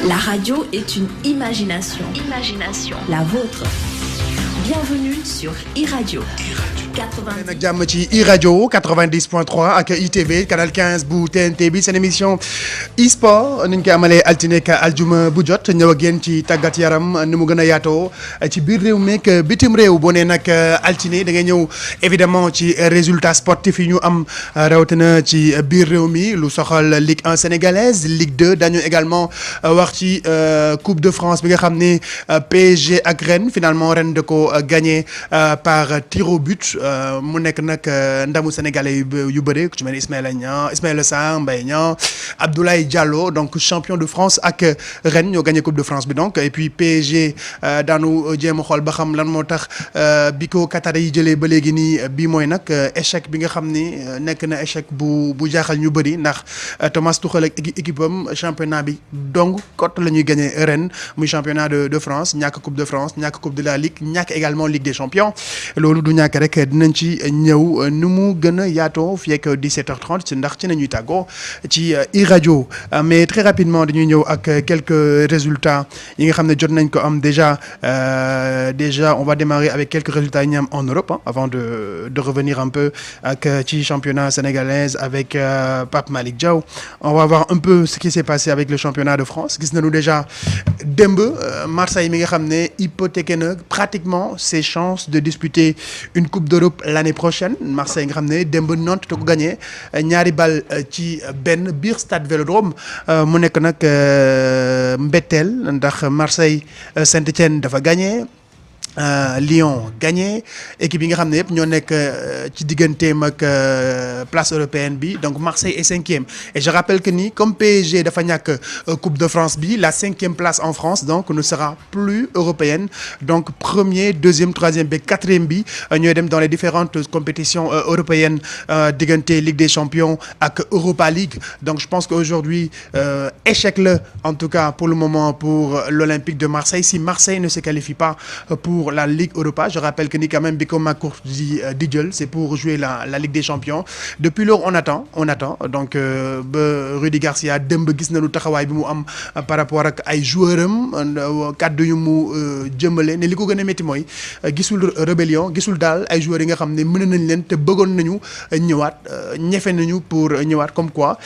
La radio est une imagination. La vôtre. Bienvenue sur iRadio. 80 nag jàmm ci iRadio 90.3 ak ITV canal 15 bu TNT bi seen émission e-sport ni ñu koy amalee altine ak aljuma bu jot ñëw ak yéen ci tàggat yaram ni mu gën a yaatoo ci biir réew mi ak bitim réew boo nee nag altine da ngay ñëw évidemment ci résultats sportifs yi ñu am rawatina ci biir réew mi lu soxal Ligue 1 sénégalaise Ligue 2 dañu également wax ci Coupe de France bi nga xam ne PSG ak Rennes finalement Rennes da ko gagné par tir au but. mu nekk nag ndamu sénégalais yu bëri ku ci mel ni Ismaïla Sarr Mbaye Niang Abdoulaye Diallo donc champion de France ak Rennes ñoo gagné Coupe de France bi donc et puis PSG daanu jéem a xool ba xam lan moo tax bi ko Qatar yi jëlee ba léegi nii bii mooy nag échec bi nga xam ni nekk na échec bu jaaxal ñu bëri ndax Thomas Tuchel ak équipe am championnat bi donc cote la ñuy gagné Rennes muy championnat de France ñàkk Coupe de France ñàkk Coupe de la Ligue ñàkk également Ligue des Champions loolu du ñàkk rek. dinañ ci ñëw nu mu gën a yaatoo fii ak 17h30 ci ndax ci nañuy tàggoo ci iRadio mais très rapidement dañuy ñëw ak quelques résultats yi nga xam ne jot nañ ko am déjà on va démarrer avec quelques résultats yi ñu am en Europe avant de revenir un peu ak ci championnat sénégalaise avec Pape Malick Diaw on va voir un peu ce qui s'est passé avec le championnat de France gis nañu déjà démb Marseille mi nga xam ne hypothéqué na pratiquement ses chances de disputer une coupe d'Europe l'année prochaine Marseille nga xam ne démb Nantes te ko gagné ñaari bal ci benn biir stade Vélodrome mu nekk nag mbetteel ndax Marseille Saint-Étienne dafa gagné Lyon gagné équipe yi nga xam ne yëpp ñoo nekk ci digganteem ak place européenne bi donc Marseille est cinquième et je rappelle que ni comme PSG dafa ñàkk Coupe de France bi la 5e place en France donc ne sera plus européenne donc premier deuxième troisième ba 4e bi ñooy dem dans les différentes compétitions européennes diggante Ligue des Champions ak Europa League donc je pense qu'aujourd'hui échec la en tout cas pour le moment pour l'Olympique de Marseille si Marseille ne se qualifie pas pour la Ligue Europa je rappelle que ni quand même bi ko Macourt di jël c'est pour jouer la Ligue des Champions depuis lors on attend donc ba Rudy Garcia démb gis nañu taxawaay bi mu am par rapport ak ay joueurs am kàddu yu mu jëmale ne li ko gën a métti mooy gisul rébellion gisul daal ay joueurs yi nga xam ne mën nañ leen te bëggoon nañu ñëwaat ñefe nañu pour ñëwaat comme quoi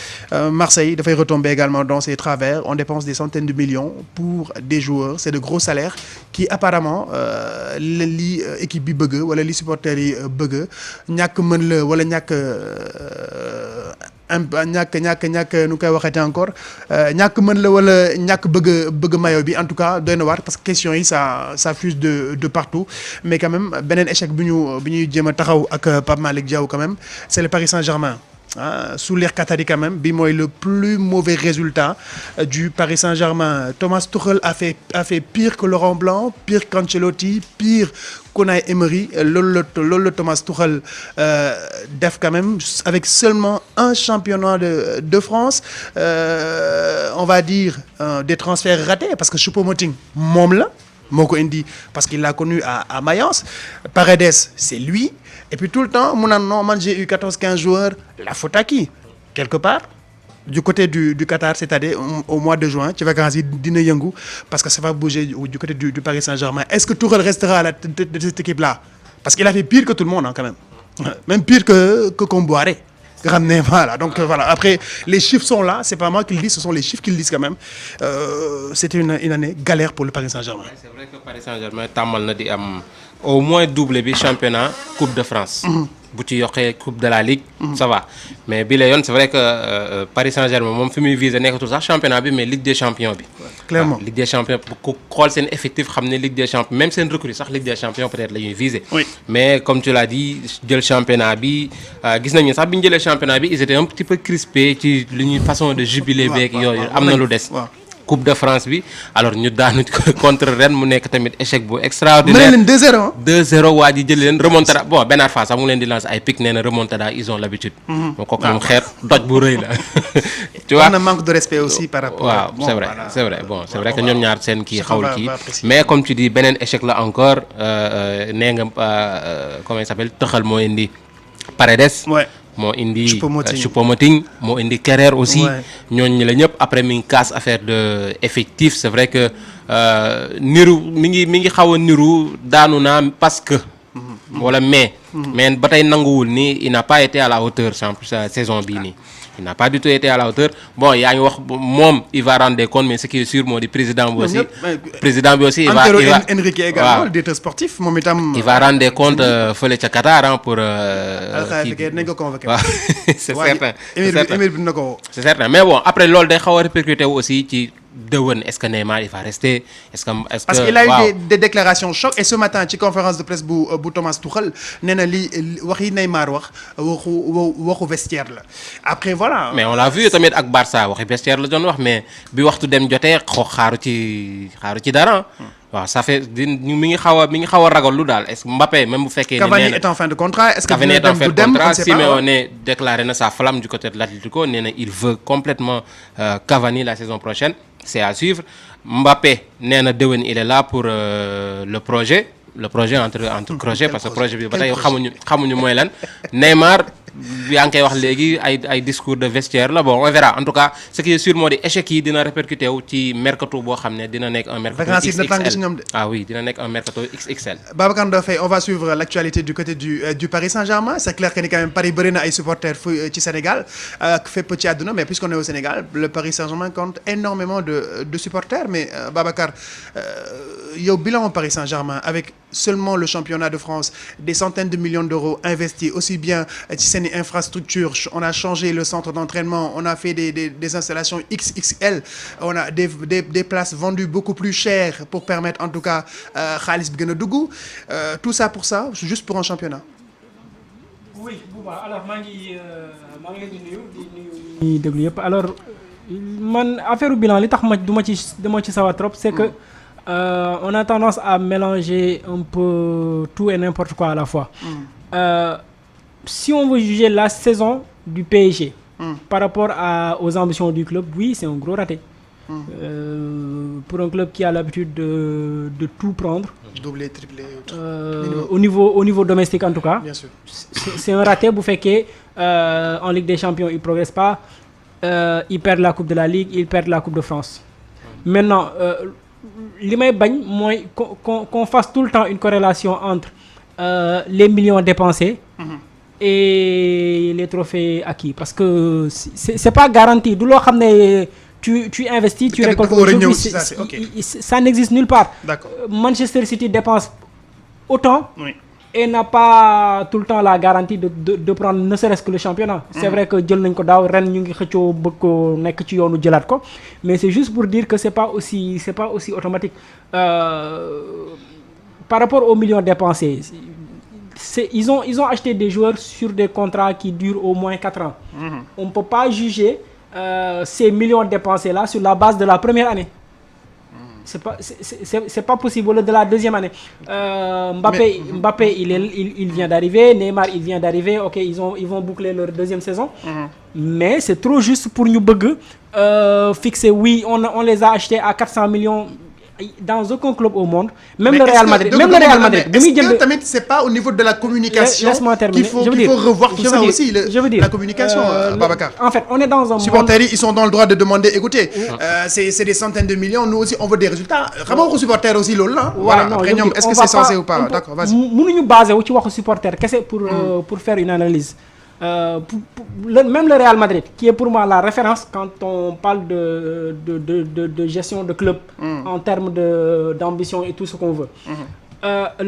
Marseille dafay retomber également dans ses travers on dépense des centaines de millions pour des joueurs c'est de gros salaires qui apparemment li équipe bi bëgg wala li supporters yi bëgg ñàkk mën la wala ñàkk nu koy waxeete encore ñàkk mën la wala ñàkk bëgg maillot bi en tout cas doy na waar parce que question yi ça fuse de partout mais quand même beneen échec bi ñuy jéem a taxaw ak Pape Malick Diaw quand même c'est le Paris Saint-Germain sous l'ère qatari quand même bi mooy le plus mauvais résultat du Paris Saint-Germain Thomas Tuchel a fait pire que Laurent Blanc pire qu'Ancelotti pire qu'Unai Emery loolu la Thomas Tuchel def quand même avec seulement un championnat de France on va dire des transferts ratés parce que Choupo-Moting moom la moo ko indi parce qu'il l'a connu à Mayence Paredes c'est lui et puis tout le temps mu naan non man j'ai eu 14-15 joueurs la faute à qui quelque part du côté du Qatar c'est-à-dire au mois de juin ci vacances yi dina yëngu parce que ça va bouger du côté du Paris Saint-Germain est-ce que Tuchel restera à la tête de cette équipe-là parce qu'il a fait pire que tout le monde quand même pire que Comboiré nga xam ne voilà donc voilà après les chiffres sont là c'est pas moi qui le dis ce sont les chiffres qui le disent quand même c'était une année galère pour le Paris Saint-Germain. Ouais, c'est vrai que Paris Saint-Germain tàmmal na di am au moins double bi championnat Coupe de France. bu ci yokkee Coupe de la Ligue. ça va mais bi la yoon c'est vrai que Paris Saint-Germain moom fi muy viser nekkatul sax championnat bi mais Ligue des Champions bi. clairement Ligue des Champions ku xool seen effectif xam ne Ligue des Champions même seen recrue sax Ligue des Champions peut-être la ñuy viser. oui mais comme tu l'as dit jël championnat bi gis nañu sax bi ñu jëlee championnat bi ils étaient un petit peu crispés ci li ñuy façon de jubilé beeg yooyu am na lu des. Coupe de France bi alors ñu daanu contre Rennes mu nekk tamit échec bu extraordinaire. mën na leen 2-0 2-0 waa ji jël leen remontada bon Bernard Fall sax mu ngi leen di lancer ay pic nee na remontada ils ont l'habitude. moo kooku moom xeer doj bu rëy la. tu vois am na manque de respect aussi par rapport. waaw bon, c'est vrai voilà. c'est vrai bon c'est vrai que ñoom ñaar seen kii xawul kii apprécier. mais comme tu dis beneen échec la encore nee nga comment il s'appelle Tuchel moo indi Paredes. Ouais. moo indi Choupo-Moting. Choupo-Moting moo indi Kerrer aussi Ouais. ñooñu la ñëpp après mi ngi casse affaire de effectif c'est vrai que niru mi ngi xaw a niru daanu naa parce que wala mais ba tey nanguwul ni il n'a pas été à la hauteur saison bii nii il n'a pas du tout été à la hauteur bon yaa ngi wax moom il va rendre des comptes mais ce qui est sûr moo di président bi aussi il va Enrique également le directeur sportif moom itam il va rendre des comptes fële ca Qatar pour nañ ko convoqué waaw c'est certain émir bi dina ko c'est certain mais bon après loolu day xaw a répercuté wu aussi ci déwén est-ce que Neymar il va rester est-ce que parce qu'il a eu des déclarations choc et ce matin ci conférence de presse bu Thomas Tuchel nee na li wax yi Neymar wax waxu vestiaire la après voilà. mais on l'a vu tamit ak Barça waxi vestiaire la doon wax mais bi waxtu dem jotee xaaru ci dara. waaw ça fait mi ngi xaw a ragal lu daal est-ce que Mbappé même bu fekkee. Cavani est en fin de contrat est-ce que Cavani est en fin de contrat Simeone déclaré na sa flamme du côté de l'Atlético nee na il veut complètement Cavani la saison prochaine. C'est à suivre Mbappé nee na déwén il est là pour le projet entre projet parce que projet bi ba tey xamuñu mooy lan Neymar yaa ngi koy wax léegi ay discours de vestiaire la bon on verra en tout cas ce qui est sûr moo di échec yi dina répercuté wu ci mercato boo xam ne dina nekk un mercato XXL ah oui dina nekk un mercato XXL. Babacar Ndofey on va suivre l'actualité du côté du Paris Saint-Germain c'est clair que ni quand même Paris bëri na ay supporters ci Sénégal fépp ci àdduna mais puisqu'on est au Sénégal le Paris Saint-Germain compte énormément de supporters mais Babacar yow bilan au Paris Saint-Germain avec seulement le championnat de France des centaines de millions d'euros investis aussi bien ci seen infrastructure on a changé le centre d'entraînement on a fait des installations XXL on a des places vendues beaucoup plus chères pour permettre en tout cas xaalis bi gën a dugg tout ça pour ça juste pour un championnat. oui Bouba alors maa ngi leen di nuyu ñuy déglu yëpp alors man affaire bilan li tax duma ci sawar trop c'est que on a tendance à mélanger un peu tout et n'importe quoi à la fois. Si on veut juger la saison du PSG par rapport aux ambitions du club, oui, c'est un gros raté. Pour un club qui a l'habitude de tout prendre. Doubler, tripler. Au niveau domestique en tout cas. Bien sûr. C'est un raté bu fekkee en Ligue des Champions ils progressent pas, ils perdent la Coupe de la Ligue, ils perdent la Coupe de France. Maintenant li may bañ mooy qu'on fasse tout le temps une corrélation entre les millions dépensés et les trophées acquis parce que c'est pas garanti du loo xam ne tu investis tu récoltes aujourd'hui ça n'existe nulle part. D'accord. Manchester City dépense autant oui. Et n'a pas tout le temps la garantie de prendre ne serait-ce que le championnat. C'est vrai que jël nañ ko daaw ren ñu ngi xëccoo bëgg ko nekk ci yoonu jëlaat ko mais c'est juste pour dire que c'est pas aussi automatique par rapport aux millions dépensés. Ils ont acheté des joueurs sur des contrats qui durent au moins 4 ans. On ne peut pas juger ces millions dépensés là sur la base de la première année. C'est pas possible de la deuxième année. Mbappé il vient d'arriver, Neymar il vient d'arriver. OK, ils vont boucler leur deuxième saison. Mais c'est trop juste pour ñu bëgg fixer oui, on les a achetés à 400 millions. Dans aucun club au monde, même le Real Madrid, est-ce que tamit c'est pas au niveau de la communication qu'il faut revoir tout ça aussi la communication Babacar. En fait, on est dans un supporters ils sont dans le droit de demander écoutez c'est des centaines de millions nous aussi on veut des résultats xam nga waxu supporter aussi loolu la voilà après ñoom est-ce que c'est censé ou pas d'accord vas-y mënuñu basé wu ci waxu supporter kese pour faire une analyse. Même le Real Madrid qui est pour moi la référence quand on parle de gestion de club en termes d'ambition et tout ce qu'on veut.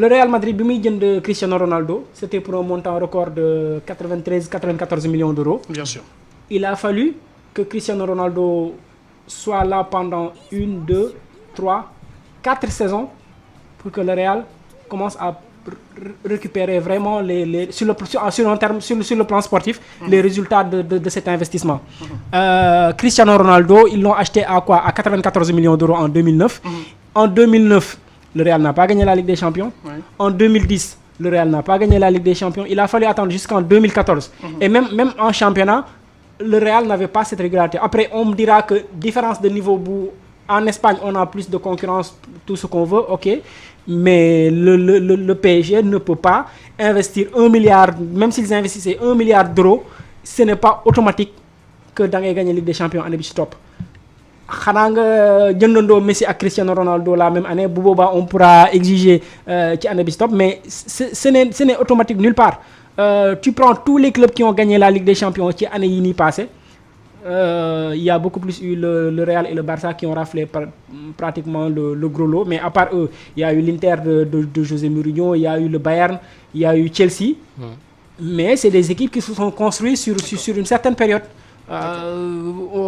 Le Real Madrid bi muy jënd Cristiano Ronaldo c'était pour un montant record de 94 millions d'euros. Bien sûr. Il a fallu que Cristiano Ronaldo soit là pendant 1, 2, 3, 4 saisons pour que le Real commence à récupérer vraiment sur le plan sportif les résultats de cet investissement. Cristiano Ronaldo ils l'ont acheté à 94 millions d'euros en 2009. En 2009 le Real n'a pas gagné la Ligue des Champions. En 2010 le Real n'a pas gagné la Ligue des Champions. Il a fallu attendre jusqu'en 2014. Et même en championnat le Real n'avait pas cette régularité. Après on me dira que différence de niveau en Espagne on a plus de concurrence tout ce qu'on veut, OK. Mais le PSG ne peut pas investir 1 milliard, même s'ils investissaient 1 milliard d'euros ce n'est pas automatique que da ngay gagner Ligue des Champions année bi ci topp xanaa nga jëndandoo Messi ak Cristiano Ronaldo la même année bu boobaa on pourra exiger ci année bi ci topp mais ce n'est automatique nulle part tu prends tous les clubs qui ont gagné la Ligue des Champions ci année yi nii passé il y a beaucoup plus eu le Real et le Barça qui ont raflé pratiquement le gros lot mais à part eux il y a eu l'Inter de José Mourinho il y a eu le Bayern il y a eu Chelsea mais c'est des équipes qui se sont construites sur une certaine période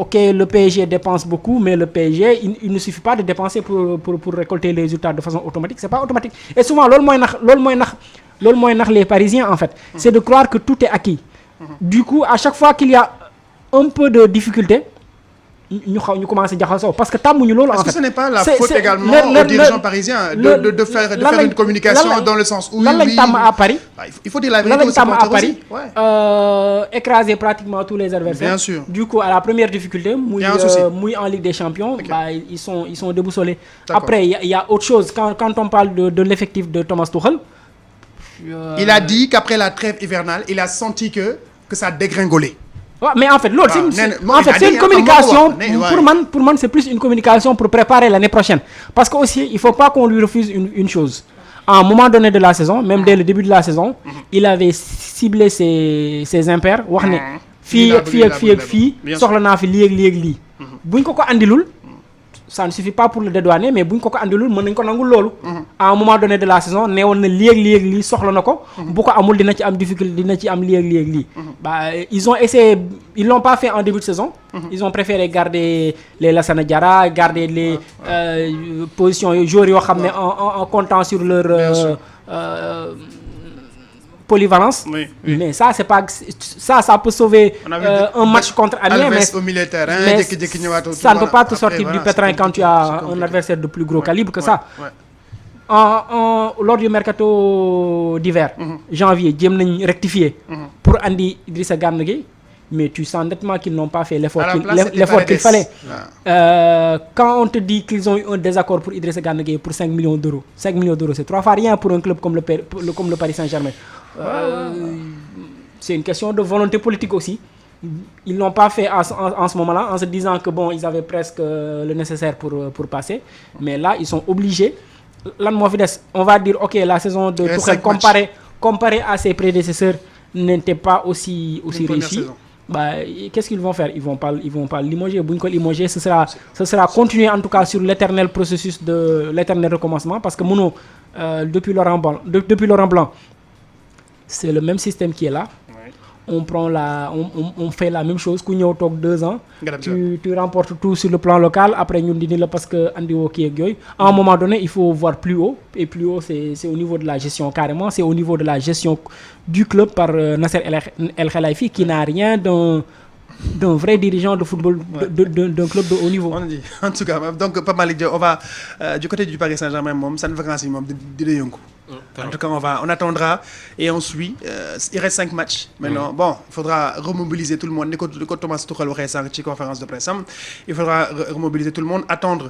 ok le PSG dépense beaucoup mais le PSG il ne suffit pas de dépenser pour récolter les résultats de façon automatique c'est pas automatique et souvent loolu mooy nax les Parisiens en fait c'est de croire que tout est acquis du coup à chaque fois qu'il y a un peu de difficulté ñu commencé jaxasoo parce que tàmmuñu loolu en fait. Est-ce que ce n'est pas la faute également aux dirigeants parisiens de faire une communication dans le sens où lan lañ tàmm à Paris il faut dire la vérité lan lañ tàmm à Paris écraser pratiquement tous les adversaires. Bien sûr. Du coup à la première difficulté muy en Ligue des Champions ils sont déboussolés. Après il y a autre chose quand on parle de l'effectif de Thomas Tuchel. Il a dit qu'après la trêve hivernale il a senti que ça a dégringolé. Ouais, mais en fait loolu c'est une communication pour man c'est plus une communication pour préparer l'année prochaine parce que aussi il faut pas qu'on lui refuse une chose à un moment donné de la saison même dès le début de la saison il avait ciblé ses impairs wax ne fii ak fii soxla naa fi lii buñ ko andilul ça ne suffit pas pour le dédouaner mais buñ ko andilul mën nañ ko nangul loolu à un moment donné de la saison neewoon na lii soxla na ko bu ko amul dina ci am difficulté dina ci am lii bah ils ont essayé ils l'ont pas fait en début de saison ils ont préféré garder les Lassana Diarra garder les positions joueurs yoo xam ne en comptant sur leur polyvalence mais ça c'est pas ça peut sauver un match contre Amiens mais ça ne peut pas te sortir du pétrin quand tu as un adversaire de plus gros calibre que ça lors du mercato d'hiver janvier jéem nañ rectifier pour andi Idrissa Gana Gueye mais tu sens nettement qu'ils n'ont pas fait l'effort qu'il fallait quand on te dit qu'ils ont eu un désaccord pour Idrissa Gana Gueye pour 5 millions d'euros c'est 3 fois rien pour un club comme le Paris Saint-Germain. C'est une question de volonté politique aussi. Ils l'ont pas fait en ce moment-là en se disant que bon ils avaient presque le nécessaire pour passer mais là ils sont obligés lan moo fi des on va dire ok la saison de Tuchel comparé à ses prédécesseurs n'était pas aussi réussie. Bah qu'est-ce qu'ils vont faire ils vont pas limoger bu ñu ko limoger ce sera continuer en tout cas sur l'éternel processus de l'éternel recommencement parce que mënoo depuis Laurent Blanc c'est le même système qui est là. On fait la même chose ku ñëw toog 2 ans tu remportes tout sur le plan local après ñun dindi la parce que andi woo kii ak yooyu à un moment donné il faut voir plus haut et plus haut c'est au niveau de la gestion carrément c'est au niveau de la gestion du club par Nasser El Khelaifi qui n'a rien d'un vrai dirigeant de football d'un club de haut niveau. On dit en tout cas donc Pape Malick Diop on va du côté du Paris Saint-Germain moom seen vacances yi moom dina yëngu. En tout cas on attendra et on suit il reste 5 matchs maintenant bon il faudra remobiliser tout le monde ni ko Thomas Tuchel waxee sànq ci conférence de presse am il faudra remobiliser tout le monde attendre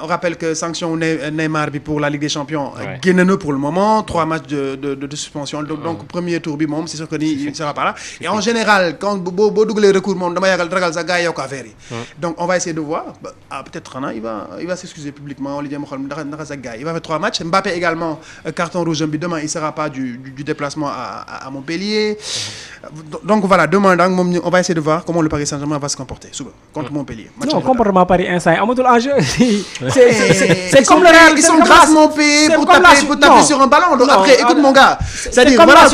on rappelle que sanction Neymar bi pour la Ligue des Champions génn na pour le moment 3 matchs de suspension donc premier tour bi moom c'est sûr que ni il sera pas là et en général quand boo dugalee recours moom dama ragal sax gars yi yokk affaire yi donc on va essayer de voir peut-être xanaa il va s'excuser publiquement wala jéem a xool ndax sax gars yi il va faire 3 matchs Mbappé également carton rouge bi demain il sera pas du déplacement à Montpellier donc voilà demain donc moom on va essayer de voir comment le Paris Saint-Germain va se comporter suba contre Montpellier. Non comportement Paris instant amatul enjeu. C'est comme le Real ils sont grassement payés pour taper sur un ballon donc après écoute mon gars c'est-à-dire voilà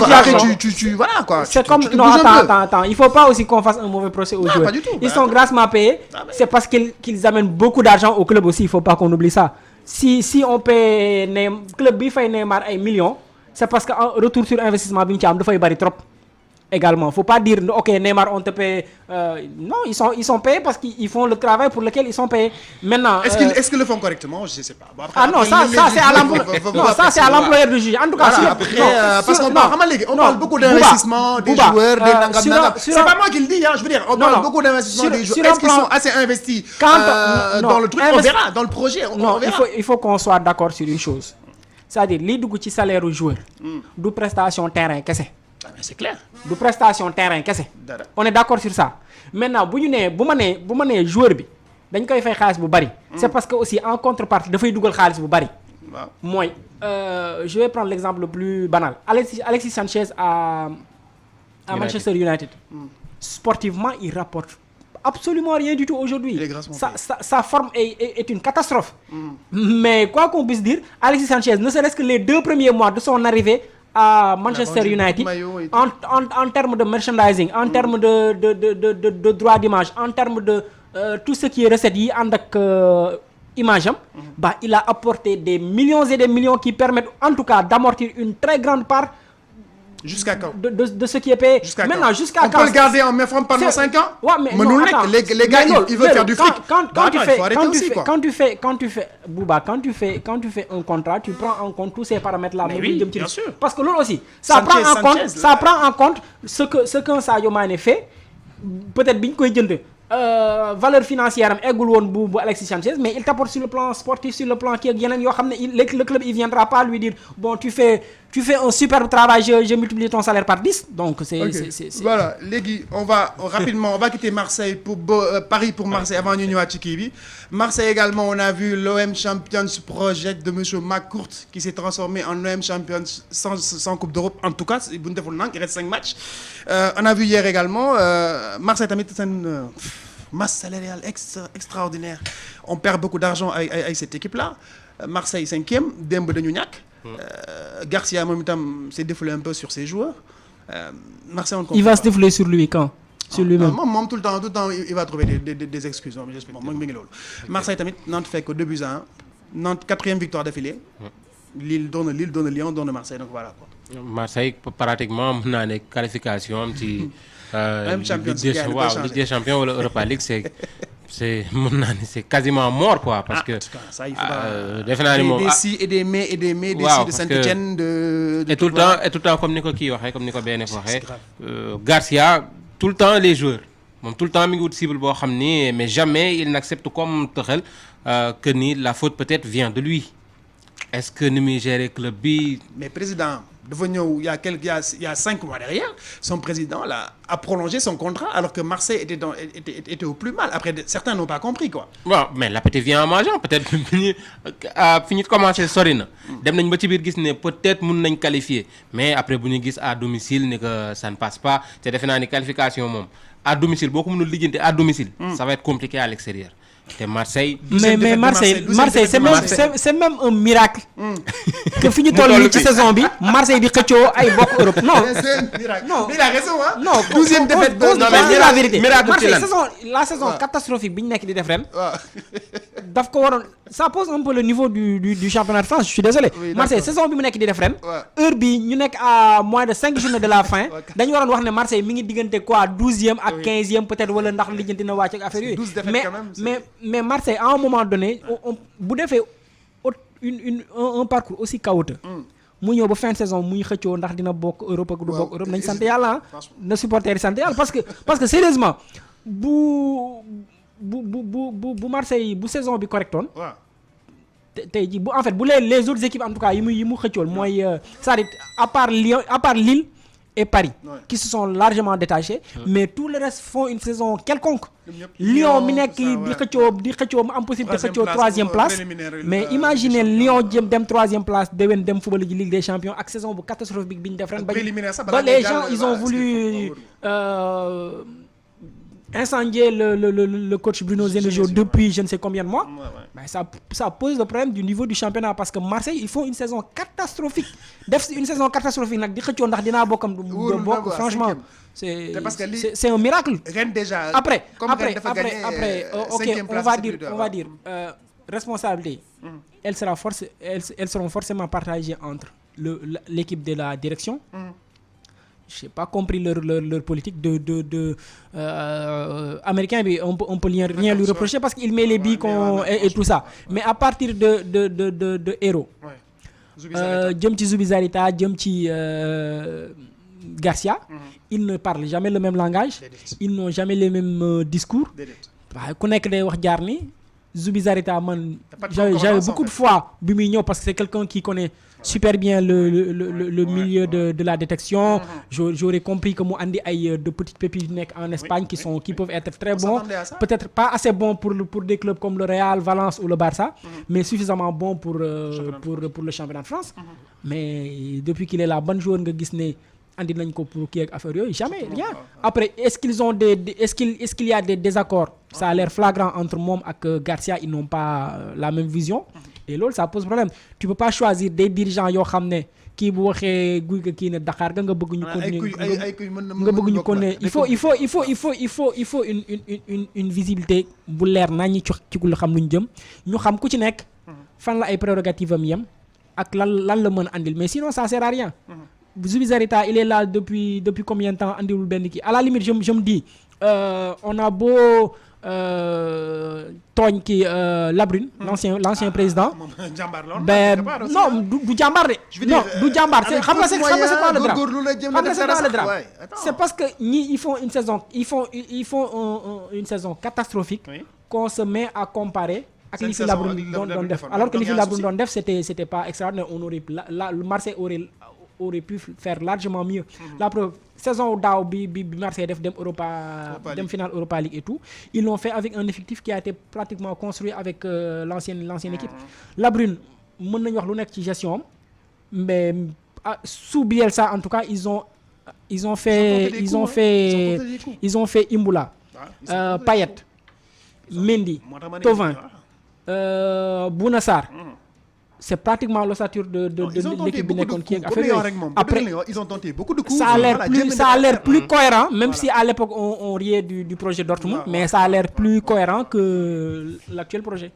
tu voilà quoi. C'est comme non attends il faut pas aussi qu'on fasse un mauvais procès aux joueurs. Ils sont grassement payés c'est parce qu'ils amènent beaucoup d'argent au club aussi il faut pas qu'on oublie ça. Si on paie club bi fay Neymar ay millions c'est parce que en retour sur investissement bi mu ci am dafay bari trop également faut pas dire ok Neymar on te paie non ils sont payés parce qu'ils font le travail pour lequel ils sont payés maintenant est-ce qu'ils le font correctement je sais pas bon, après, non ça c'est à l'employeur de juger en tout cas parce qu'on parle beaucoup d'investissement des joueurs des nangam c'est pas moi qui le dis je veux dire on parle beaucoup d'investissement des joueurs est-ce qu'ils sont assez investis dans le truc on verra dans le projet on verra il faut qu'on soit d'accord sur une chose c'est-à-dire li dugg ci salaire u joueur du prestation terrain kese c'est clair. du prestation terrain kese. Dara. On est d'accord sur ça. Maintenant bu ma nee joueur bi dañ koy fay xaalis bu bari. C'est parce que aussi en contrepartie dafay dugal xaalis bu bari. waaw mooy je vais prendre l'exemple le plus banal. Alexis Sanchez à Manchester United. Sportivement il rapporte absolument rien du tout aujourd'hui. Sa forme est une catastrophe. Mais quoi qu'on puisse dire, Alexis Sanchez, ne serait-ce que les 2 premiers mois de son arrivée à Manchester United, en termes de merchandising, en termes de droit d'image, en termes de tout ce qui est recettes yi ànd ak image am, il a apporté des millions et des millions qui permettent en tout cas d'amortir une très grande part jusqu'à quand de ce qui est payé. Maintenant, jusqu'à quand on peut le garder en main forme pendant 5 ans. Ouais, mais non, attends, les gars, ils veulent faire du fric. Quand tu fais Bouba, quand tu fais un contrat, tu prends en compte tous ces paramètres-là. Mais oui, bien sûr. Parce que l'autre aussi, ça prend en compte ce qu'un Sadio Mané fait. Peut-être biñ koy jënd valeur financière am eggul woon bu Alexis Sanchez, mais il t'apporte sur le plan sportif, sur le plan kii ak yeneen yoo xam ne le club il viendra pas lui dire bon tu fais un superbe travail, je multiplie ton salaire par 10. Donc c'est voilà, léegi on va quitter Marseille pour Paris pour Marseille avant ñu ñëwaat ci kii bi. Marseille également, on a vu l'OM Champions Project de monsieur McCourt qui s'est transformé en OM Champions sans Coupe d'Europe. En tout cas, bu ñu deful nank, il reste 5 matchs. On a vu hier également Marseille tamit seen masse salariale extraordinaire. On perd beaucoup d'argent avec cette équipe-là. Marseille 5e, démb dañu ñàkk. Garcia moom itam s'est défoulé un peu sur ses joueurs. Marseille on il va se défouler sur lui quand? Sur lui-même. Moom tout le temps il va trouver des excuses. Moom mi ngi loolu. Marseille tamit Nantes fait que 2-1. Nantes 4e victoire d'affilée. Lille doon Lyon doon Marseille, donc voilà quoi. Marseille pratiquement mën naa ne qualification am ci Ligue des Champions wala Europa League c'est mën naa ne c'est quasiment mort quoi, parce que ça il faut defe naa ni moom des si et des mais des si de Saint-Étienne de tout le temps comme ni ko kii waxee comme ni ko benn waxee Garcia tout le temps les joueurs moom tout le temps mi ngi wut cible boo xam ni, mais jamais il n'accepte comme Tuchel que ni la faute peut-être vient de lui. Est-ce que ni muy gérer club bi. Mais président dafa ñëw il y a 5 mois derrière, son président là a prolongé son contrat alors que Marseille était au plus mal. Après certains n'ont pas compris quoi. Bon, mais l'appétit vient en mangeant, peut-être fi ñu commencé sori na. Dem nañ ba ci biir gis ne peut-être mun nañ qualifier, mais après bu ñu gis à domicile ne que ça ne passe pas. te defe naa ni qualification moom à domicile boo ko mënul lijjanti à domicile. Ça va être compliqué à l'extérieur. te Marseille. mais Marseille c'est même un miracle. que fi ñu toll nii ci saison bi Marseille di xëccoo ay bokk Europe. Non non il a raison hein. Non 12e défaite non mais la vérité. Marseille la saison catastrophique bi ñu nekk di def ren. daf ko waroon ça pose un peu le niveau du championnat de France, je suis désolé. Oui, Marseille saison bi mu nekk di def ren. heure bi ñu nekk à moins de 5 journées de la fin. dañu waroon wax ne Marseille mi ngi diggante quoi 12e ak 15e peut-être wala ndax lijjanti na wàcc ak affaire yooyu. mais Marseille à un moment donné bu defee un parcours aussi chaotique. mu ñëw ba fin de saison muy xëccoo ndax dina bokk Europe ak du bokk Europe nañ sant yàlla na supporter yi sant yàlla parce que sérieusement bu Marseille bu saison bi correctoon. tey jii bu en fait bu les autres équipes en tout cas yi mu xëccool mooy c'est-à-dire à part Lille et Paris qui se sont largement détachés. Mais tout le reste font une saison quelconque. Lyon mi nekk di xëccoo mu am possibilité xëccoo 3e place. Mais imaginez Lyon jëm dem 3e place déwén dem football ji Ligue des Champions ak saison bu catastrophique bi ñu def ren ba les gens ils ont voulu incendier le coach Bruno Genesio depuis je ne sais combien de mois. Ben ça pose le problème du niveau du championnat parce que Marseille ils font une saison catastrophique. Def une saison catastrophique nag di xëccoo ndax dinaa bokkam du bokk franchement c'est un miracle. Déjà après OK on va dire responsabilité elles seront forcément partagées entre l'équipe de la direction. J'ai pas compris leur politique de américain bi on peut rien lui reprocher parce qu'il met les billes et tout ça, mais à partir de héros jëm ci Zubizarreta jëm ci Garcia ils ne parlent jamais le même langage, ils n'ont jamais les mêmes discours. waaye ku nekk day wax jaar ni Zubizarreta man pas de j'avais concordance, beaucoup en de fait. fois bi muy ñëw parce que c'est quelqu'un qui connaît super bien le milieu de la détection. J'aurais compris que mu andi ay de petites pépites yu nekk en Espagne qui peuvent être très bons. s'attendait à ça. Peut-être pas assez bons pour des clubs comme le Real, Valence ou le Barça, mais suffisamment bons pour le championnat de France. Mais depuis qu'il est là, ban joueur nga gis ne andi nañ ko pour kii ak affaire yooyu jamais rien. Après est-ce qu'il y a des désaccords? Ça a l'air flagrant entre moom ak Garcia, ils n'ont pas la même vision. Et loolu ça pose problème. Tu peux pas choisir des dirigeants yoo xam ne kii bu waxee guy ga kii ne Dakar ga nga bëgg ñu continuer nga bëgg ñu continuer il faut une visibilité bu leer naa ñi ci ku la xam lu ñu jëm ñu xam ku ci nekk fan la ay prérogatives am yem ak lan la mën a andil mais sinon ça sert à rien. Zubizarreta il est là depuis combien de temps andiwul benn kii à la limite je me dis on a beau tooñ kii Labrune l'ancien président non du jàmbaar de non du jàmbaar c'est xam nga c'est quoi le drame c'est parce que ñi ils font une saison catastrophique qu'on se met à comparer ak li fi Labrune doon def alors que li fi Labrune doon def c'était pas extraordinaire. On aurait le Marseille aurait pu faire largement mieux. La preuve saison daaw bi Marseille def dem dem finale Europa League et tout, ils l'ont fait avec un effectif qui a été pratiquement construit avec l'ancienne équipe. Labrune mën nañu wax lu nekk ci gestion mais sous Bielsa en tout cas ils ont fait Imbula, Payet, Mendy, Thauvin, Bouna Sarr. C'est pratiquement l'ossature de l'équipe bi nekkoon kii ak affaire yooyu. Après ils ont tenté beaucoup de coups. Ça a l'air plus cohérent, même si à l'époque on riait du projet Dortmund, mais ça a l'air plus cohérent que l'actuel projet.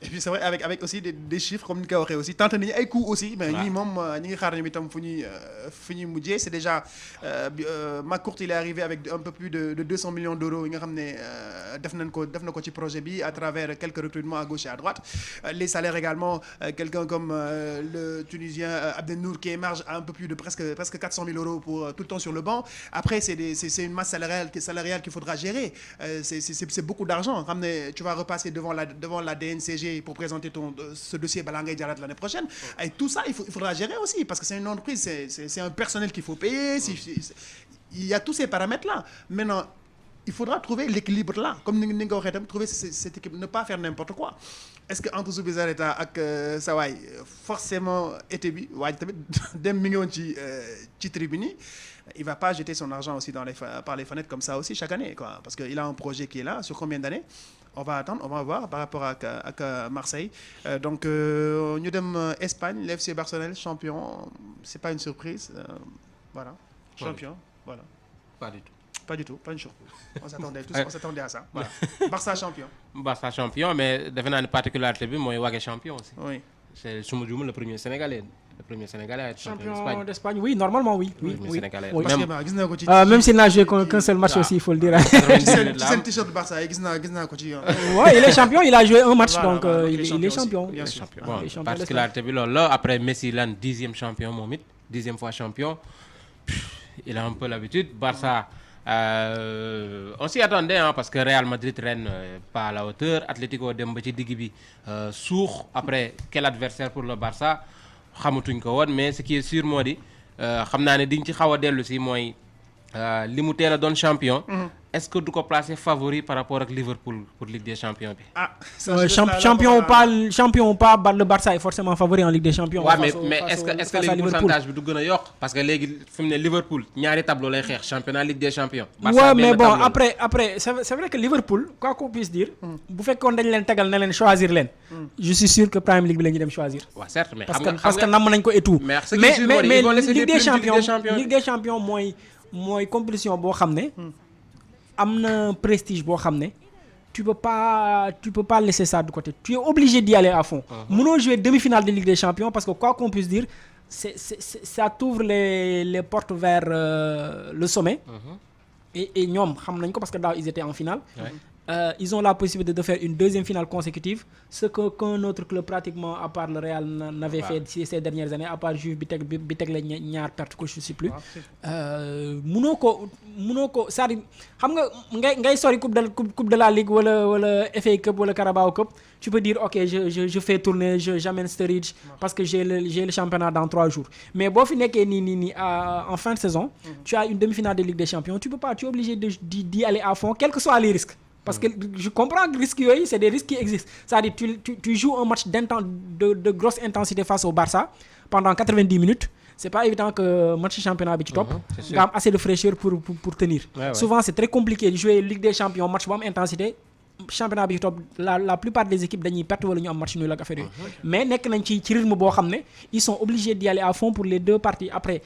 Et puis c'est vrai avec aussi des chiffres comme ni nga ko waxee aussi tenté nañu ay coups aussi mais ñii moom ñi ngi xaar ñoom itam fu ñuy mujjee. C'est déjà McCourt il est arrivé avec un peu plus de 200 millions d'euros yi nga xam ne def na ko ci projet bi à travers quelques recrutements à gauche et à droite. Les salaires également, quelqu'un comme le Tunisien Abdenour qui émarge à un peu plus de presque 400 000 euros pour tout le temps sur le banc. Après c'est une masse salariale qu'il faudra gérer. C'est beaucoup d'argent. Xam ne tu vas repasser devant la DNCG pour présenter ce dossier balaa ngay jàllaat l'année prochaine. Et tout ça il faudra gérer aussi parce que c'est une entreprise, c'est un personnel qu'il faut payer. Il y a tous ces paramètres là. Maintenant il faudra trouver l'équilibre là comme ni nga ko waxee tam, trouver cette équipe, ne pas faire n'importe quoi. Est-ce que entre Zubizarreta ak sa waay forcément été bi waaj tamit dem mi ngi woon ci tribune yi, il va pas jeter son argent aussi par les fenêtres comme ça aussi chaque année quoi, parce que il a un projet qui est là sur combien d'années. On va attendre, on va voir par rapport à Marseille. Donc ñu dem Espagne, l'FC Barcelone champion, c'est pas une surprise, voilà, champion, voilà. Pas du tout, pas une surprise. On s'attendait à ça. Voilà. Barça champion, mais defe naa ne particularité bi mooy Wagué champion aussi. Oui. C'est su ma juumee le premier Sénégalais à être champion d'Espagne. Oui, normalement oui. Sénégalais. Oui. Même s'il n'a joué qu'un seul match aussi, il faut le dire. ci seen t-shirt du Barça gis naa ko ci. Ouais, il est champion, il a joué un match donc il est champion. Bien sûr. Bon, particularité bi loolu la. Après Messi lan 10e champion moom it, 10e fois champion. Il a un peu l'habitude. Barça on s'y attendait parce que Real Madrid ren pas à la hauteur. Atlético dem ba ci digg bi suux. Après quel adversaire pour le Barça xamatuñ ko woon, mais ce qui est sûr moo di xam naa ne diñ ci xaw a dellu si mooy li mu teel a doon champion. Est-ce que du ko placer favori par rapport ak Liverpool pour Ligue des Champions bi? Champion ou pas, le Barça est forcément favori en Ligue des Champions. Ouais, mais est-ce que léegi pourcentage bi du gën a yokk parce que léegi fi mu ne Liverpool ñaari tableau lay xeex championnat Ligue des Champions. Ouais, mais bon après c'est vrai que Liverpool quoi qu'on puisse dire, bu fekkoon dañ leen tegal ne leen choisir leen. Je suis sûr que Premier League bi la ñu dem choisir. Ouais, certes, mais parce que namm nañ ko et tout. Mais Ligue des Champions mooy compétition boo xam ne am na prestige boo xam ne tu peux pas laisser ça de côté. Tu es obligé d'y aller à fond. Mënoo jouer demi-finale de Ligue des Champions parce que quoi qu'on puisse dire ça t'ouvre les portes vers le sommet. Et ñoom xam nañ ko parce que daaw ils étaient en finale. ils ont la possibilité de faire une deuxième finale consécutive, ce qu'un autre club pratiquement à part le Real n'avait fait ces dernières années, à part Juve bi teg la ñaar perte ko je sais plus. Mënoo ko c'est-à-dire xam nga ngay sori coupe de la Ligue wala FA Cup wala Carabao Cup, tu peux dire ok je fais tourner, j'amène Sturridge parce que j'ai le championnat dans 3 jours. Mais boo fi nekkee nii en fin de saison, tu as une demi-finale de Ligue des Champions, tu peux pas, tu es obligé d'y aller à fond, quels que soient les risques. Parce que je comprends que risques yooyu c'est des risques qui existent. C'est-à-dire tu joues un match de grosse intensité face au Barça pendant 90 minutes. C'est pas évident que match championnat bi ci topp nga am assez de fraîcheur pour tenir. Souvent c'est très compliqué de jouer Ligue des Champions match bu am intensité. Championnat bi ci topp la plupart des équipes dañuy perte wala ñu am match nul ak affaire yooyu. Mais nekk nañ ci rythme boo xam ne ils sont obligés d'y aller à fond pour les deux parties. Après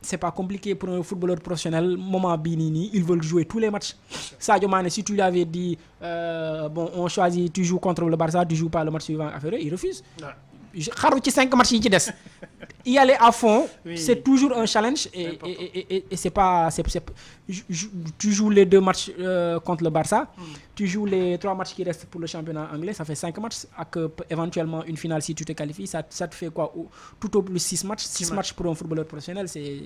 c'est pas compliqué pour un footballeur professionnel moment bii nii ils veulent jouer tous les matchs. Sadio Mané si tu lui avais dit on choisit, tu joues contre le Barça, tu joues pas le match suivant affaire yooyu il refuse. Xaru ci 5 matchs yi ci des. Y aller à fond, c'est toujours un challenge et c'est pas tu joues les 2 matchs contre le Barça, tu joues les 3 matchs qui restent pour le championnat anglais, ça fait 5 matchs avec éventuellement une finale si tu te qualifies, ça te fait quoi tout au plus 6 matchs, 6 matchs pour un footballeur professionnel, c'est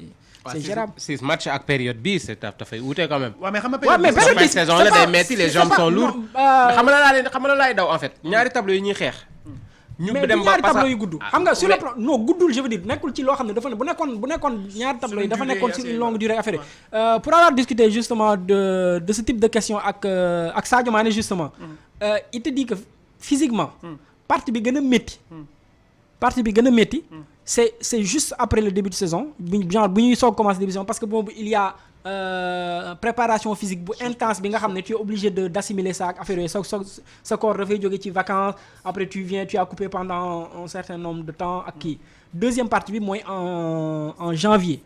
gérable. 6 matchs ak période bi c'est dafay wuute quand même. Ouais mais xam nga période bi saison la day metti, les jambes sont lourdes. xam nga la laay daw en fait. Ñaari tableau yi ñuy xeex. mais du ñaari tableau yu gudd xam nga sur le plan non guddul je veux dire nekkul ci loo xam ne dafa ne bu nekkoon ñaari tableau yi dafa nekkoon sur une longue durée affaire pour avoir discuté justement de ce type de question ak Sadio Mané justement il te dit que physiquement partie bi gën a métti c'est juste après le début de saison bu ñuy soog commencer début de saison parce que boobu il y a préparation physique bu intense bi nga xam ne tu es obligé d'assimiler ça ak affaire yooyu sa corps dafay jóge ci vacances après tu as coupé pendant un certain nombre de temps ak kii deuxième partie bi mooy en janvier.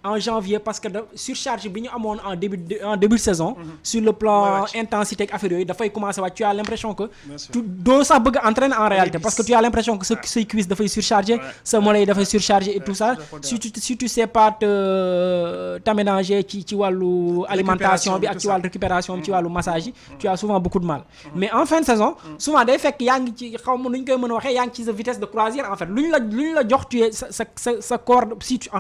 En janvier parce que surcharge bi ñu amoon en début de saison. Sur le plan intensité ak affaire yooyu dafay commencer waat tu as l'impression que doo sax bëgg entraîner en réalité parce que tu as l'impression que say cuisse dafay surcharger sa mollet dafay surcharger et tout ça si tu sais pas t'aménager ci wàllu alimentation bi ak ci wàllu récupération bi ci wàllu massage yi tu as souvent beaucoup de mal. Mais en fin de saison souvent day fekk yaa ngi ci xaw ma nu ñu koy mën a waxee yaa ngi ci sa vitesse de croisière en fait lu ñu la jox tu es sa corps si tu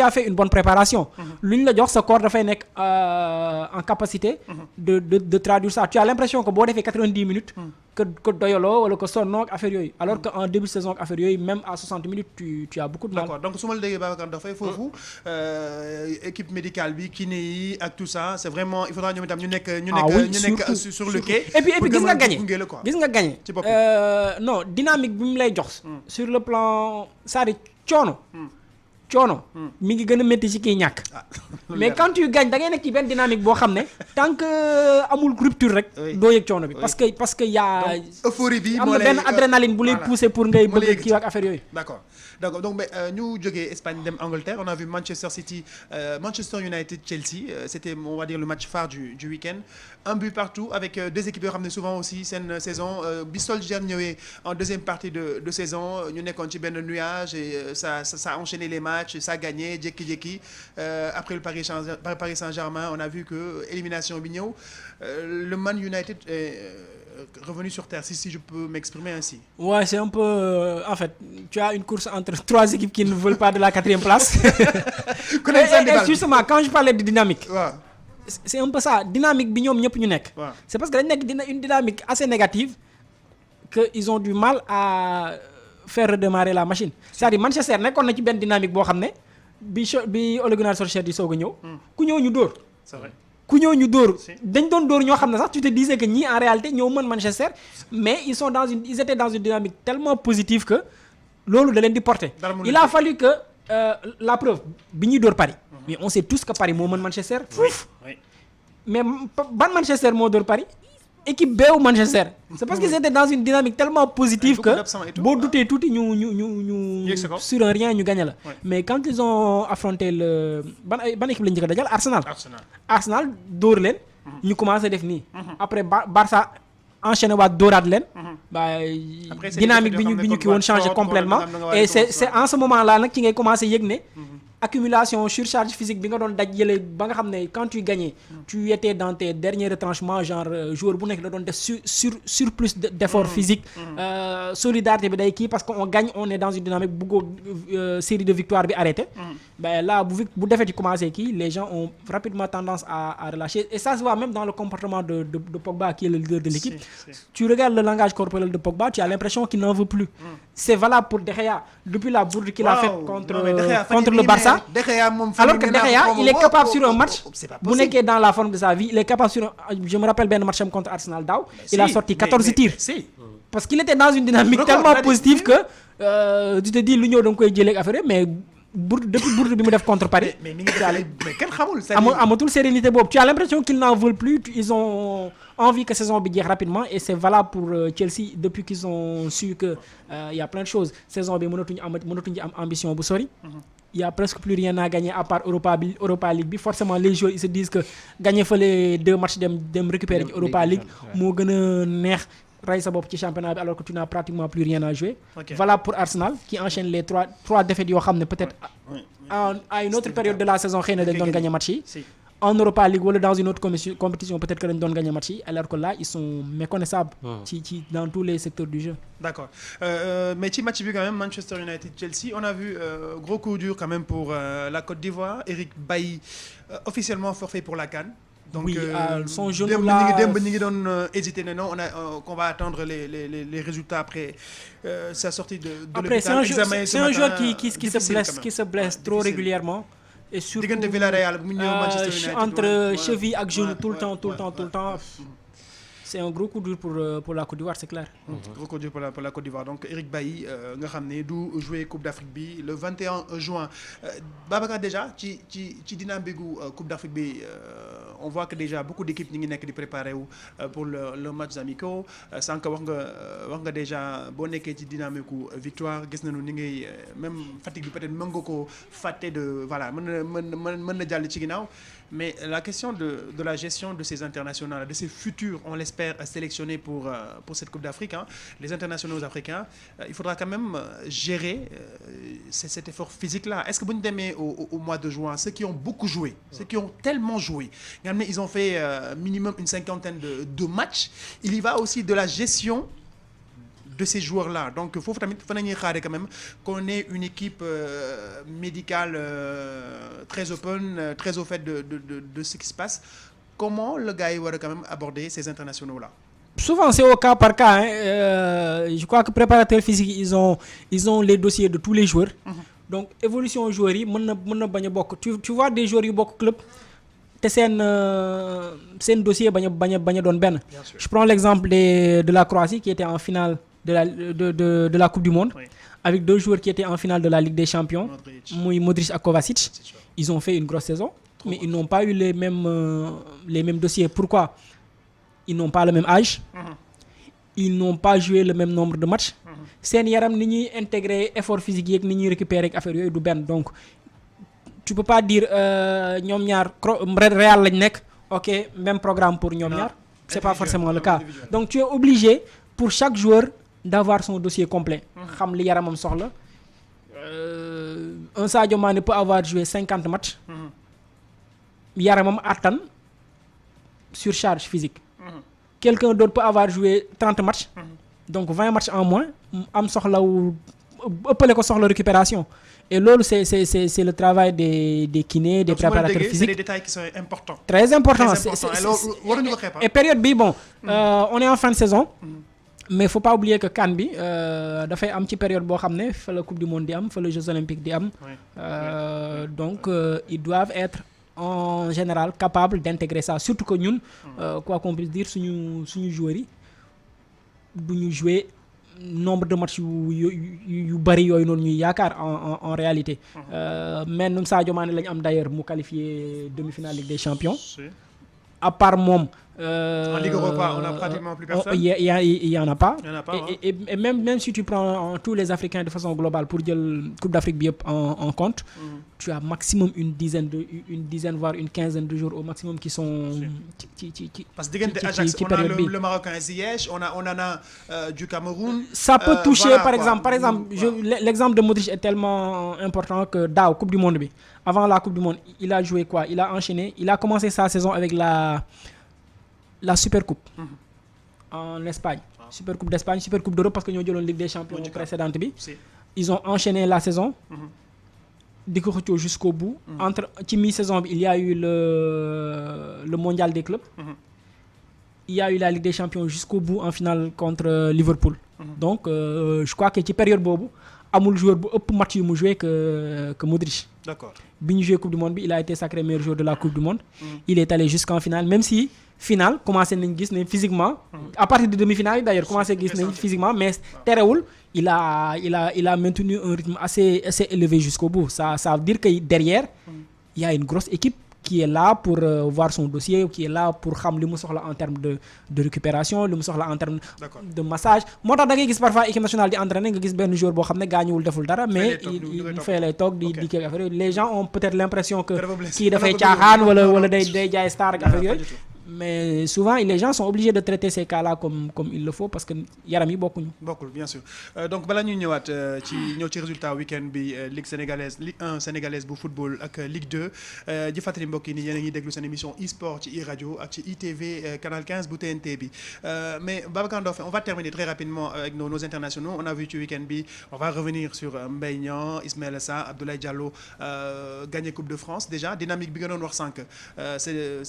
as fait une bonne préparation. Lu ñu la jox sa corps dafay nekk en capacité de traduire ça. Tu as l'impression que boo defee 90 minutes que doyaloo wala que sonnoo ak affaire yooyu alors que en début de saison ak affaire yooyu même à 60 minutes tu as beaucoup de mal. D'accord donc su ma la déggee Babacar dafay foofu équipe médicale bi kiné yi ak tout ça c'est vraiment il faudra ñoom itam ñu nekk sur le quai. et puis gis nga gagné non dynamique bi mu lay jox sur le plan c'est-à-dire coono mi ngi gën a métti ci kii ñàkk mais quand tu gagnes da ngay nekk ci benn dynamique boo xam ne tant que amul rupture rek doo yëg coono bi parce que y a euphorie bi am na benn adrénaline bu lay pousser pour ngay bëgg kii ak affaire yooyu. d'accord donc mais ñu jógee Espagne dem Angleterre on a vu Manchester City Manchester United Chelsea c'était on va dire le match phare du week-end un but partout avec deux équipes yoo xam ne souvent aussi seen saison bi Solskjaer ñëwee en deuxième partie de saison ñu nekkoon ci benn nuage et ça a enchaîné les matchs ça a gagné jékki-jékki après le Paris Saint-Germain on a vu que élimination bi ñëw le Man United revenu sur terre si je peux m'exprimer ainsi. Ouais, c'est un peu en fait tu as une course entre 3 équipes qui ne veulent pas de la 4e place. et justement quand je parlais de dynamique. C'est un peu ça dynamique bi ñoom ñëpp ñu nekk. C'est parce que dañ nekk une dynamique assez négative que ils ont du mal à faire redémarrer la machine. C'est-à-dire Manchester nekkoon na ci benn dynamique boo xam ne bi Ole Gunnar Solskjaer di soog a ñëw. ku ñëw ñu dóor. C'est vrai. ku ñëw ñu dóor dañ doon dóor ñoo xam ne sax tu te disais que ñii en réalité ñoo mën Manchester mais ils étaient dans une dynamique tellement positive que loolu da leen di porter. Il a fallu que la preuve bi ñuy dóor Paris. Mais on sait tous que Paris moo mën Manchester. Oui. Mais ban Manchester moo dóor Paris. Équipe beewu Manchester. C'est parce qu'ils étaient dans une dynamique tellement positive que boo dutee tuuti ñu sur un rien ñu gagné la. Mais quand ils ont affronté ban équipe lañu njëkk a dajal Arsenal dóor leen. ñu commencé def nii. Après Barça enchaîné waat dóoraat leen. Dynamique bi ñu kii woon changé complètement et c'est en ce moment là nag ci ngay commencé yëg ne. accumulation surcharge physique bi nga doon daj yële ba nga xam ne quand tu gagnais tu étais dans tes derniers retranchements genre joueur bu nekk da doon def surplus d'effort physique solidarité bi day kii parce que on gagne on est dans une dynamique bëggoo série de victoires bi arrêté ben là bu defee ci commencé kii les gens ont rapidement tendance à relâcher et ça se voit même dans le comportement de Pogba qui est le leader de l'équipe tu regardes le langage corporel de Pogba tu as l'impression qu'il n'en veut plus c'est valable pour De Gea depuis la bourde qu'il a faite contre le Barça alors que De Gea il est capable sur un match bu nekkee dans la forme de sa vie il est capable sur je me rappelle benn match am contre Arsenal daaw il a sorti 14 tirs parce qu'il était dans une dynamique tellement positive que tu te dis lu ñëw da nga koy jëlee affaire mais depuis bourde bi mu def contre Paris mais kenn xamul amatul sérénité boobu tu as l'impression qu'ils n'en veulent plus ils ont envie que saison bi jeex rapidement et c'est valable pour Chelsea depuis qu'ils ont su que il y a plein de choses saison bi mënatuñu am ambition bu sori il y a presque plus rien à gagner à part Europa League bi forcément les joueurs ils se disent que gagner fa les 2 matchs dem récupérer Europa League moo gën a neex ray sa bopp ci championnat bi alors que tu n'as pratiquement plus rien à jouer voilà pour Arsenal qui enchaîne les trois défaites yoo xam ne peut-être à une autre période de la saison xëy na dañ doon gagner match yi en Europa League wala dans une autre compétition peut-être que dañ doon gagner match yi alors que là ils sont méconnaissables ci dans tous les secteurs du jeu. D'accord mais ci match bi quand même Manchester United Chelsea on a vu gros coup dur quand même pour la Côte d'Ivoire Eric Bailly officiellement forfait pour la CAN. Donc oui, son genou là démb ñi ngi doon hésiter ne non qu'on va attendre les résultats après sa sortie de l'hôpital. C'est un joueur qui se blesse trop régulièrement et surtout diggante Villarreal bu mu ñëw Manchester United entre cheville ak genou tout le temps c'est un gros coup dur pour la Côte d'Ivoire c'est clair. Gros coup dur pour la Côte d'Ivoire donc Eric Bailly nga xam ne du jouer Coupe d'Afrique bi le 21 juin Babacar déjà ci dynamique gu Coupe d'Afrique bi on voit que déjà beaucoup d'équipes ñi ngi nekk di préparer wu pour le match amicaux sànq wax nga déjà boo nekkee ci dynamique gu victoire gis nañu ni ngay même fatigue bi peut-être mën nga ko fàtte de voilà mën na jàll ci ginnaaw mais la question de la gestion de ces internationaux de ces futurs on l'espère sélectionnés pour cette Coupe d'Afrique les internationaux africains il faudra quand même gérer cet effort physique là est-ce que bu ñu demee au mois de juin ceux qui ont beaucoup joué ceux qui ont tellement joué nga xam ne ils ont fait minimum une 50aine de matchs il y va aussi de la gestion de ces joueurs-là donc foofu tamit fa nañuy xaare quand même qu'on ait une équipe médicale très open très au fait de ce qui se passe comment le gars yi war a quand même aborder ces internationaux-là. Souvent c'est au cas par cas je crois que préparateurs physiques ils ont les dossiers de tous les joueurs. Donc évolution joueurs yi mën na bañ a bokk tu vois des joueurs yu bokk club te seen dossier bañ a doon benn. Je prends l'exemple de la Croatie qui était en finale de la Coupe du Monde. Oui. Avec 2 joueurs qui étaient en finale de la Ligue des Champions. muy Modric ak Kovacic. Ils ont fait une grosse saison. Mais ils n'ont pas eu les mêmes dossiers. Pourquoi? Ils n'ont pas le même âge. Ils n'ont pas joué le même nombre de matchs. Seen yaram ni ñuy intégrer effort physique yeeg ni ñuy récupérer ak affaire yooyu du benn donc tu peux pas dire ñoom ñaar Real lañ nekk ok même programme pour ñoom ñaar. C'est pas forcément le cas. Donc tu es obligé pour chaque joueur d'avoir son dossier complet. xam li yaramam soxla. Un Sadio Mané peut avoir joué 50 matchs. yaramam attan surcharge physique. Quelqu'un d'autre peut avoir joué 30 matchs. Donc 20 matchs en moins am soxla wu ëppale ko soxla récupération. Et loolu c'est le travail des kinés des préparateurs physiques. C'est des détails qui sont importants. Très importants. Et période bi bon on est en fin de saison. Mais faut pas oublier que CAN bi dafay am ci période boo xam ne fa la Coupe du Monde di am fa la Jeux Olympiques di am. Donc ils doivent être en général capables d'intégrer ça surtout que ñun quoi qu'on puisse dire suñu joueurs yi du ñu jouer nombre de matchs yu bari yooyu noonu ñuy yaakaar en réalité. Mais ñun Sadio Mané lañu am d'ailleurs mu qualifié demi-finale Ligue des Champions. À part moom En Ligue Europa, on n'a pratiquement plus personne. Il y en a pas. Il y en a pas, Et même si tu prends tous les Africains de façon globale pour dire Coupe d'Afrique bi en compte, tu as maximum une dizaine voire une quinzaine de jours au maximum qui sont parce que Ajax, on a le Marocain Ziyech, on en a du Cameroun. Ça peut toucher, voilà, par exemple, l'exemple de Modric est tellement important que Dao, Coupe du Monde, avant la Coupe du Monde, il a joué quoi? Il a enchaîné, il a commencé sa saison avec la Super Coupe en Espagne. Super Coupe d'Espagne, Super Coupe d'Europe parce que nous avons Ligue des Champions précédente. Ils ont enchaîné la saison. Jusqu'au bout. Entre mi-saison, il y a eu le mondial des clubs. Il y a eu la Ligue des Champions jusqu'au bout en finale contre Liverpool. Donc, je crois que cette période, amul joueur bu ëpp match yu mu joué que Modric. D'accord. Bi ñu joué Coupe du Monde, il a été sacré meilleur joueur de la Coupe du Monde. Il est allé jusqu'en finale, même si finale commencé nañ gis ne physiquement à partir de demi-finale d'ailleurs commencé gis nañ physiquement mais terewul il a maintenu un rythme assez élevé jusqu'au bout. Ça veut dire que derrière il y a une grosse équipe qui est là pour voir son dossier, qui est là pour xam li mu soxla en termes de récupération, li mu soxla en termes de massage. Moo tax da ngay gis parfois équipe nationale di entraîner nga gis benn joueur boo xam ne gaañuwul deful dara mais il fait lay toog di kii affaire les gens ont peut-être l'impression que kii dafay caaxaan wala day jaay star ak affaire yooyu. Mais souvent les gens sont obligés de traiter ces cas-là comme il le faut parce que yaram yi bokkul bien sûr. Donc balaa ñuy ñëwaat ci résultat week-end bi Ligue 1 sénégalaise bu football ak Ligue 2 di fàttali mbokk yi ni yéen a ngi déglu seen émission e-sport ci iRadio ak ci ITV canal 15 bu TNT bi mais Babacar Ndofène on va terminer très rapidement avec nos internationaux. On a vu ci week-end bi on va revenir sur Mbaye Niang, Ismaïla Sarr, Abdoulaye Diallo gagné Coupe de France déjà dynamique bi nga doon wax sànq c'est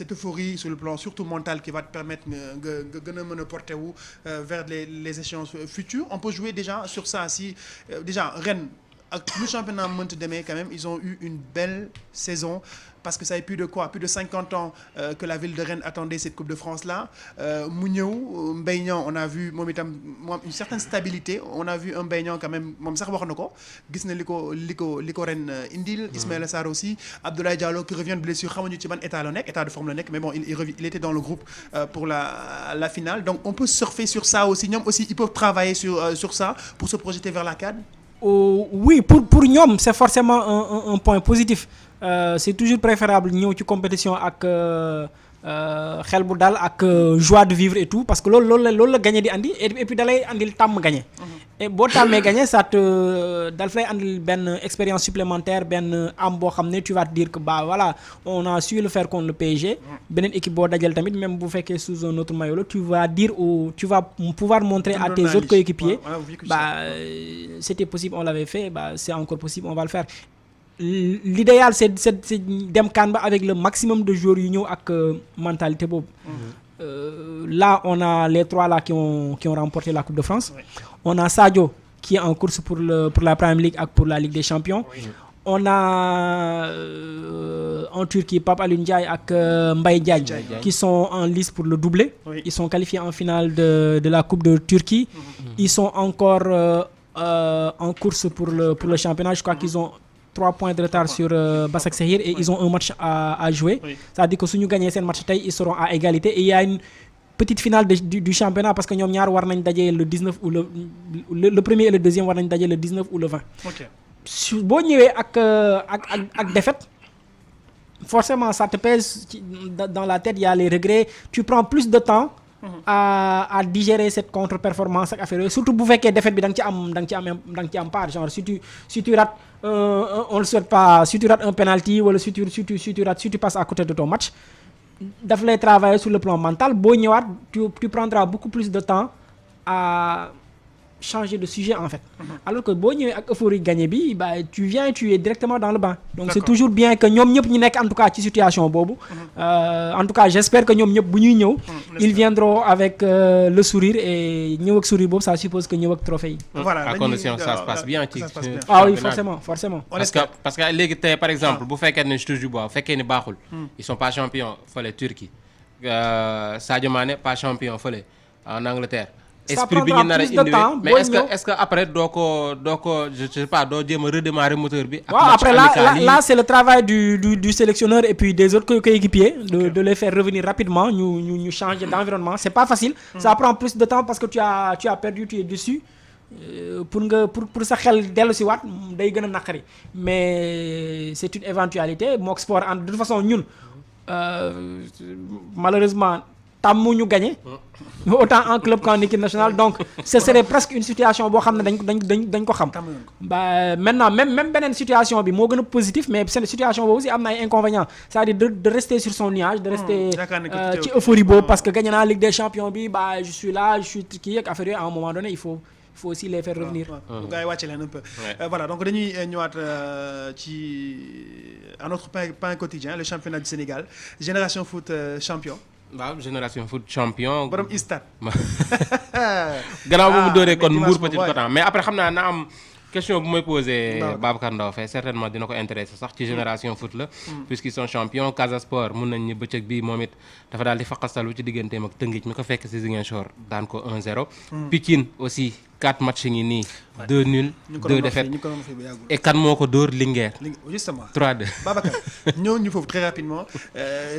cette euphorie sur le plan surtout mental qui va te permettre de gën a mën a porter wu vers les échéances futures. On peut jouer déjà sur ça si déjà ren ak le championnat mënta demee quand même ils ont eu une belle saison parce que ça fait plus de 50 ans que la ville de Rennes attendait cette Coupe de France là mu ñëw Mbaye Niang on a vu moom itam une certaine stabilité. On a vu un Mbaye Niang quand même moom sax wax na ko gis na li ko Rennes indil. Ismaïla Sarr aussi, Abdoulaye Diallo qui revient de blessure xamuñu ci ban état de forme la nekk mais bon il était dans le groupe pour la finale. Donc on peut surfer sur ça aussi. Ñoom aussi ils peuvent travailler sur ça pour se projeter vers la CAN. Oui, pour ñoom c'est forcément un point positif. C'est toujours préférable ñëw ci compétition ak xel bu dal ak joie de vivre et tout parce que loolu la gagné di andi et puis dalay andil tàmm gagné. Et boo tàmmee gagné ça te dal fay andil benn expérience supplémentaire benn am boo xam ne tu vas te dire que bah voilà on a su le faire contre le PSG. beneen équipe boo dajal tamit même bu fekkee sous un autre maillot tu vas pouvoir montrer à tes autres coéquipiers c'était possible on l'avait fait c'est encore possible on va le faire. L'idéal c'est dem CAN ba avec le maximum de joueurs yu ñëw ak mentalité boobu. Là on a les trois là qui ont remporté la Coupe de France. On a Sadio qui est en course pour la Premier League ak pour la Ligue des Champions. On a en Turquie Pape Alioune Ndiaye ak Mbaye Diagne qui sont en lice pour le doublé. Ils sont qualifiés en finale de la Coupe de Turquie. Ils sont encore en course pour le championnat. Je crois qu'ils ont 3 points de retard sur Başakşehir et ils ont un match à jouer. C'est-à-dire que si nous gagnons ce match tey ils seront à égalité et il y a une petite finale du championnat parce que ñoom ñaar war nañ daje le 19 ou le premier et le deuxième war nañ daje le 19 ou le 20. su boo ñëwee ak défaite forcément ça te pèse dans la tête. Il y a les regrets. Tu prends plus de temps à digérer cette contre-performance ak affaire yooyu surtout bu fekkee défaite bi da nga ci am part genre si tu rates on le souhaite pas, si tu rates un penalty wala si tu passes à côté de ton match daf lay travailler sur le plan mental. Boo ñëwaat tu prendras beaucoup plus de temps à changer de sujet en fait. Alors que boo ñëwee ak euphorie gagné bi tu es directement dans le bain. Donc c'est toujours bien que ñoom ñëpp ñu nekk en tout cas ci situation boobu. En tout cas j'espère que ñoom ñëpp bu ñuy ñëw ils viendront avec le sourire et ñëw ak sourire boobu ça suppose que ñëw ak trophée yi. Voilà, à condition que ça se passe bien. Ah oui forcément. Parce que léegi tey par exemple bu fekkee ne je touche du bois bu fekkee ni baaxul. Ils sont pas champions fële Turquie. Sadio Mané pas champion fële en Angleterre. esprit bi ñu nar a indi mais est-ce que après doo ko je sais pas doo jéem a redémarrer moteur bi. waaw après là c'est le travail du sélectionneur et puis des autres coéquipiers de les faire revenir rapidement ñu changer d'environnement c'est pas facile. Ça prend plus de temps parce que tu as perdu, tu es dessus. pour sa xel dellu si waat day gën a naqari mais c'est une éventualité mook sport de toute façon ñun malheureusement tàmmuñu gagné autant en club qu'en équipe nationale donc ce serait presque une situation boo xam ne dañ ko xam ba maintenant même beneen situation bi moo gën a positif mais seen situation boobu aussi am na ay inconvénients c'est-à-dire de rester sur son nuage de rester ci euphorie boobu parce que gagné naa Ligue des Champions bi je suis là je suis kii ak affaire yooyu à un moment donné il faut aussi les faire revenir. gars yi wàcce leen un peu. Voilà donc dañuy ñëwaat ci un autre pain quotidien le championnat du Sénégal Génération Foot champion. waaw Génération Foot champion. borom Istad. gannaaw bu mu dooree kon Mbour Petite Côte mais après xam naa na am question bu may posé Babacar Ndaw fee certainement dina ko intéresser sax ci Génération Foot la. puisqu'ils sont champions Casa Sport mun nañ ni bëccëg bi moom it dafa daal di faqastalu ci digganteem ak Tëngéej mi ko fekk si Ziguinchor daan ko 1-0. Pikine aussi 4 matchs ngi nii 2 nuls 2 défaites et kan moo ko dóor Linguère. Justement 3-2. Babacar ñëw ñu foofu très rapidement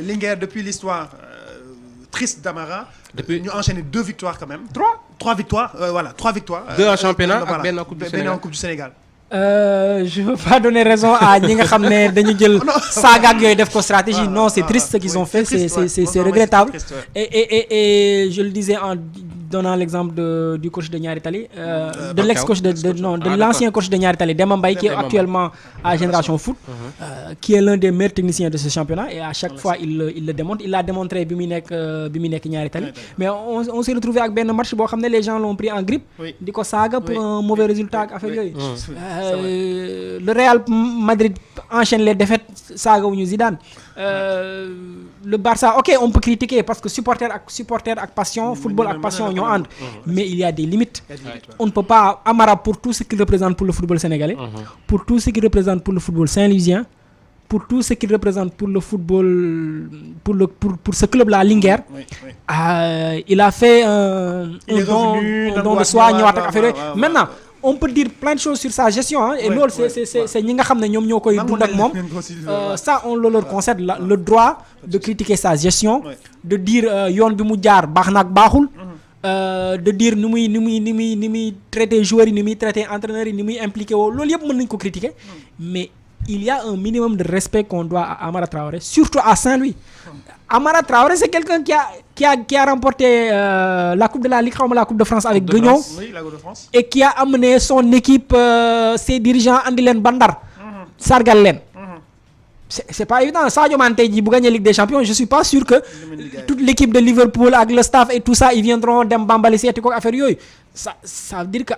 Linguère depuis l'histoire triste d'Amara. Depuis ñu enchaîné 2 victoires quand même. 3 victoires voilà 3 victoires. 2 en championnat ak benn en coupe du Sénégal. Je veux pas donner raison à ñi nga xam ne dañu jël saaga ak yooyu def ko stratégie non c'est triste ce qu'ils ont fait c'est regrettable et je le disais en donnant l'exemple du coach de Niary Tally de l'ex-coach de l'ancien coach de Niary Tally Demba Mbaye qui est actuellement à Génération Foot qui est l'un des meilleurs techniciens de ce championnat et à chaque fois il le démontre il l'a démontré bi muy nekk Niary Tally mais on s'est retrouvé ak benn match boo xam ne les gens l'ont pris en grippe di ko saaga pour un mauvais résultat ak affaire yooyu le Real Madrid enchaîne les défaites saagawuñu Zidane le Barça ok on peut critiquer parce que supporter ak passion football ak passion ñoo ànd mais il y a des limites on ne peut pas Amara pour tout ce qu'il représente pour le football sénégalais pour tout ce qu'il représente pour le football saint-louisien pour tout ce qu'il représente pour le football pour ce club là Linguère il a fait un don de soi ñëwaat ak affaire yooyu maintenant on peut dire plein de choses sur sa gestion et loolu c'est ñi nga xam ne ñoom ñoo koy dund ak moom ça on leur concède le droit de critiquer sa gestion de dire yoon bi mu jaar baax na ak baaxul de dire ni muy traiter joueurs yi ni muy traiter entraîneurs yi ni muy impliqué woo loolu yëpp mën nañ ko critiquer mais il y a un minimum de respect qu'on doit à Amara Traoré surtout à Saint-Louis. Amara Traoré c'est quelqu'un qui a remporté la coupe de la Ligue la coupe de France avec Guignon et qui a amené son équipe ses dirigeants andi leen ba Ndar sargal leen c'est pas évident Sadio Mané tey jii bu gagné Ligue des Champions je suis pas sûr que toute l'équipe de Liverpool ak le staff et tout ça ils viendront dem Bambali seeti ko affaire yooyu ça veut dire que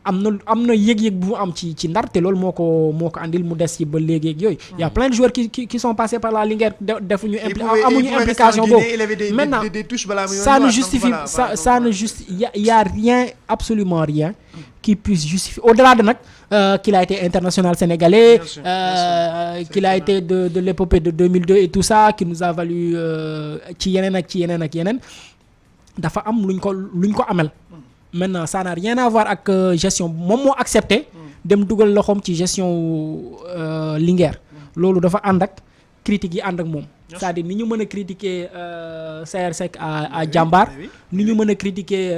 am na yëg-yëg bu mu am ci Ndar te loolu moo ko andil mu des ci ba léegi ak yooyu. Il y a plein de joueurs qui sont passés par la Linguère defuñu amuñu implication boobu. Maintenant ça ne justifie y a rien absolument rien qui puisse justifier au-delà de nag qu'il a été international sénégalais qu'il a été de l'épopée de 2002 et tout ça qui nous a valu ci yeneen dafa am luñ ko amel. Maintenant ça n'a rien à voir ak gestion moom moo accepté dem dugal loxoom ci gestion Linguère loolu dafa ànd ak critiques yi ànd ak moom c'est-à-dire ni ñu mën a critiquer Saër Seck à Jambar ni ñu mën a critiquer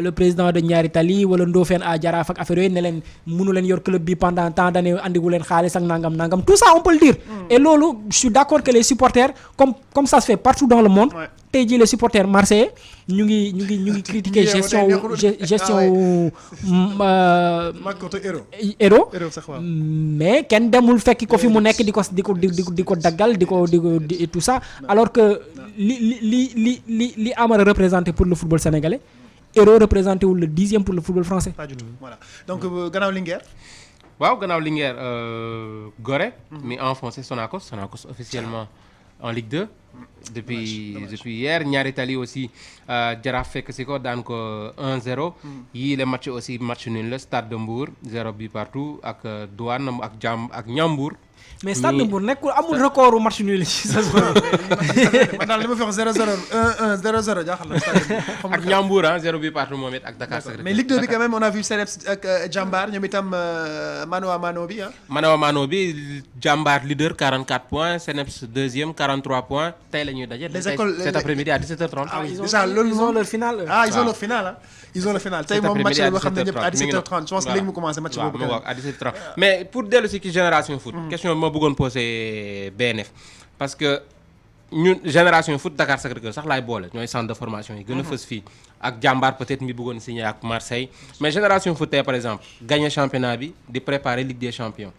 le président de Niary Tally wala Ndofène à Jaraaf ak affaire yooyu ne leen mënu leen yor club bi pendant tant d'années andigu leen xaalis ak nangam tout ça on peut le dire et loolu je suis d'accord que les supporters comme ça se fait partout dans le monde tey jii les supporters marseillais ñu ngi critiquer gestion héros mais kenn demul fekki ko fi mu nekk di ko daggal di ko tout ça alors que li Amara représenté pour le football sénégalais héros représenté wul le 10e pour le football français. Pas du tout voilà donc gannaaw Linguère. waaw gannaaw Linguère Gorée mi enfoncé Sonacos officiellement en Ligue 2 depuis hier ñaari tali aussi Jaraaf fekk si ko daan ko 1-0. yii les match aussi match nul la Stade de Mbour 0 but partout ak Douane ak Ñambour. mais Stade de Mbour nekkul amul record match nul ci saison bi. man daal li ma fi wax 0-0 1-1 0-0 jaaxal na Stade de Mbour. ak Ñambour 0 but partout moom it ak Dakar Sacré-Cœur. mais Ligue 2 bi quand même on a vu Cneps ak Jambar ñoom itam mano à mano bi ah. mano à mano bi Jambar leader 44 points Cneps deuxième 43 points tey la ñuy daje. les écoles cet après-midi à 17h30. ils ont leur finale. ils ont leur finale ah. ils ont le final tey moom match la boo xam ne ñëpp à 17h30 je pense que léegi mu commencé match boobu. waaw à 17h30 mais pour dellu si ci génération foot. question bi ma bëggoon poser BNF. parce que ñun génération foot Dakar Sacré-Cœur sax laay boole ñooy centre de formation yi. gën a fës fii ak Jambar peut-être mi bëggoon signer ak Marseille. mais génération foot tey par exemple gagner championnat bi di préparer Ligue des champions.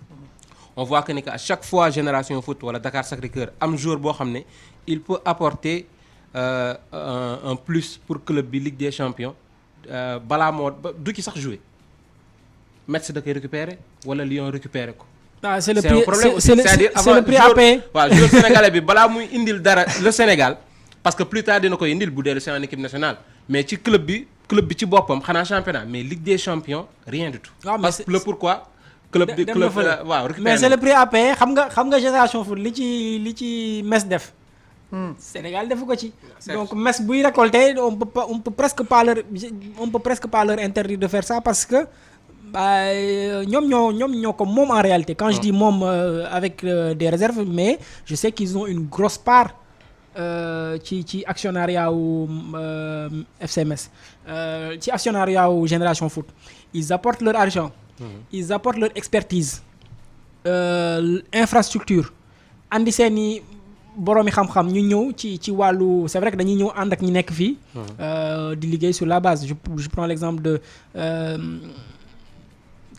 on voit que ni que à chaque fois génération foot wala Dakar Sacré-Cœur am joueur boo xam ne il peut apporter un plus pour club bi Ligue des champions. balaa moo du ci sax jouer Metz da koy récupérer wala Lyon récupérer ko. ah c'est le prix c'est-à-dire c'est le prix à payer. waaw joueur sénégalais bi balaa muy indil dara le Sénégal parce que plus tard dina koy indil bu dee c'est en équipe nationale mais ci club bi ci boppam xanaa championnat mais Ligue des champions rien du tout. parce que le pourquoi. club waaw récupérer mais c'est le prix à payer xam nga génération foot li ci Metz def. Sénégal defu ko ci. donc Metz buy récolter on peut presque pas leur interdire de faire ça parce que ñoom ñoo ko moom en réalité. quand je dis moom avec des réserves mais je sais qu'ils ont une grosse part ci actionnariat wu FC Metz ci actionnariat wu Génération Foot. ils apportent leur argent. ils apportent leur expertise. infrastructure andi seeni boroomi xam-xam ñu ñëw ci wàllu c'est vrai que dañuy ñëw ànd ak ñi nekk fii. di liggéey sur la base je prends l'exemple de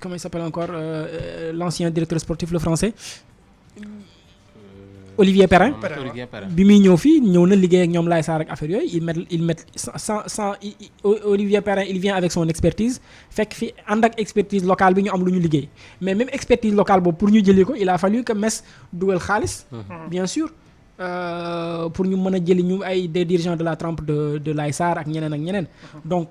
comment il s'appelle encore l'ancien directeur sportif le français. Olivier Perrin bi muy ñëw fii ñëw na liggéey ak ñoom Laye Sarr ak affaire yooyu il met sans Olivier Perrin il vient avec son expertise fekk fi ànd ak expertise locale bi ñu am lu ñu liggéey mais même expertise locale boobu pour ñu jëlee ko il a fallu que Metz dugal xaalis. bien sûr. pour ñu mën a jëli ñu ay des dirigeants de la trempe de Laye Sarr ak ñeneen donc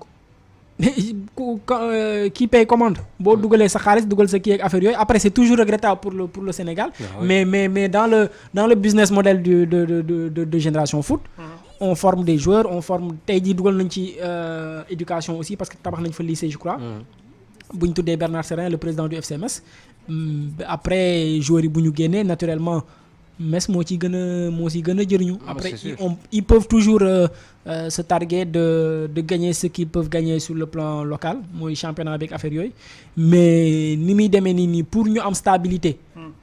qui paye commande boo dugalee sa xaalis dugal sa kii ak affaire yooyu après c'est toujours regrettable pour le Sénégal. mais dans le business model de Génération Foot. on forme des joueurs on forme tey jii dugal nañ ci éducation aussi parce que tabax nañ fa lycée je crois. bu ñu tuddee Bernard Serin le président du FC Metz. après joueurs yi bu ñu génnee naturellement. Metz moo ciy gën a jëriñu. après ils peuvent toujours se targuer de gagner ce qu'ils peuvent gagner sur le plan local mooy championnat avec affaire yooyu mais ni muy demee nii pour ñu am stabilité.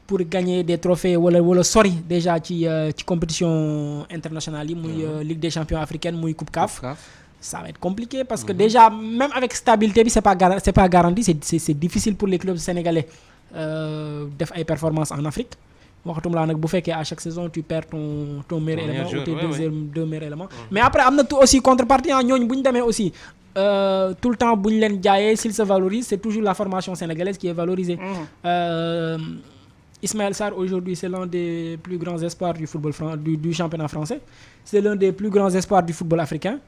pour gagner des trophées wala sori déjà ci compétition internationale yi muy Ligue des champions africaine muy Coupe CAF. ça va être compliqué parce que déjà même avec stabilité bi c'est pas garanti c'est difficile pour les clubs sénégalais def ay performances en Afrique. waxatum laa nag bu fekkee à chaque saison tu perds ton meilleur élément ou tes deux meilleurs éléments. mais après am na tout aussi contrepartie ñooñu bu ñu demee aussi tout le temps bu ñu leen jaayee s'il se valorise c'est toujours la formation sénégalaise qui est valorisée. Ismaël Sarr aujourd'hui c'est l'un des plus grands espoirs du football du championnat français c'est l'un des plus grands espoirs du football africain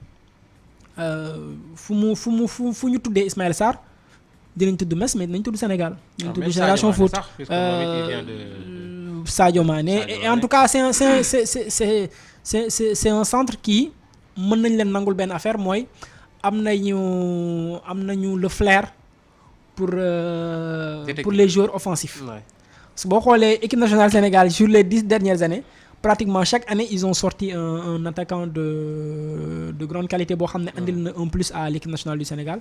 fu ñu tuddee Ismaël Sarr dinañ tudd Metz mais dinañ tudd Sénégal. dinañ tudd Génération Foot. Sadio Mané et en tout cas c'est un centre qui mën nañ leen nangul benn affaire mooy am nañu le flair pour les joueurs offensifs. su boo xoolee équipe nationale Sénégal sur les 10 dernières années pratiquement chaque année ils ont sorti un attaquant de grande qualité boo xam ne andil na un plus à l'équipe nationale du Sénégal.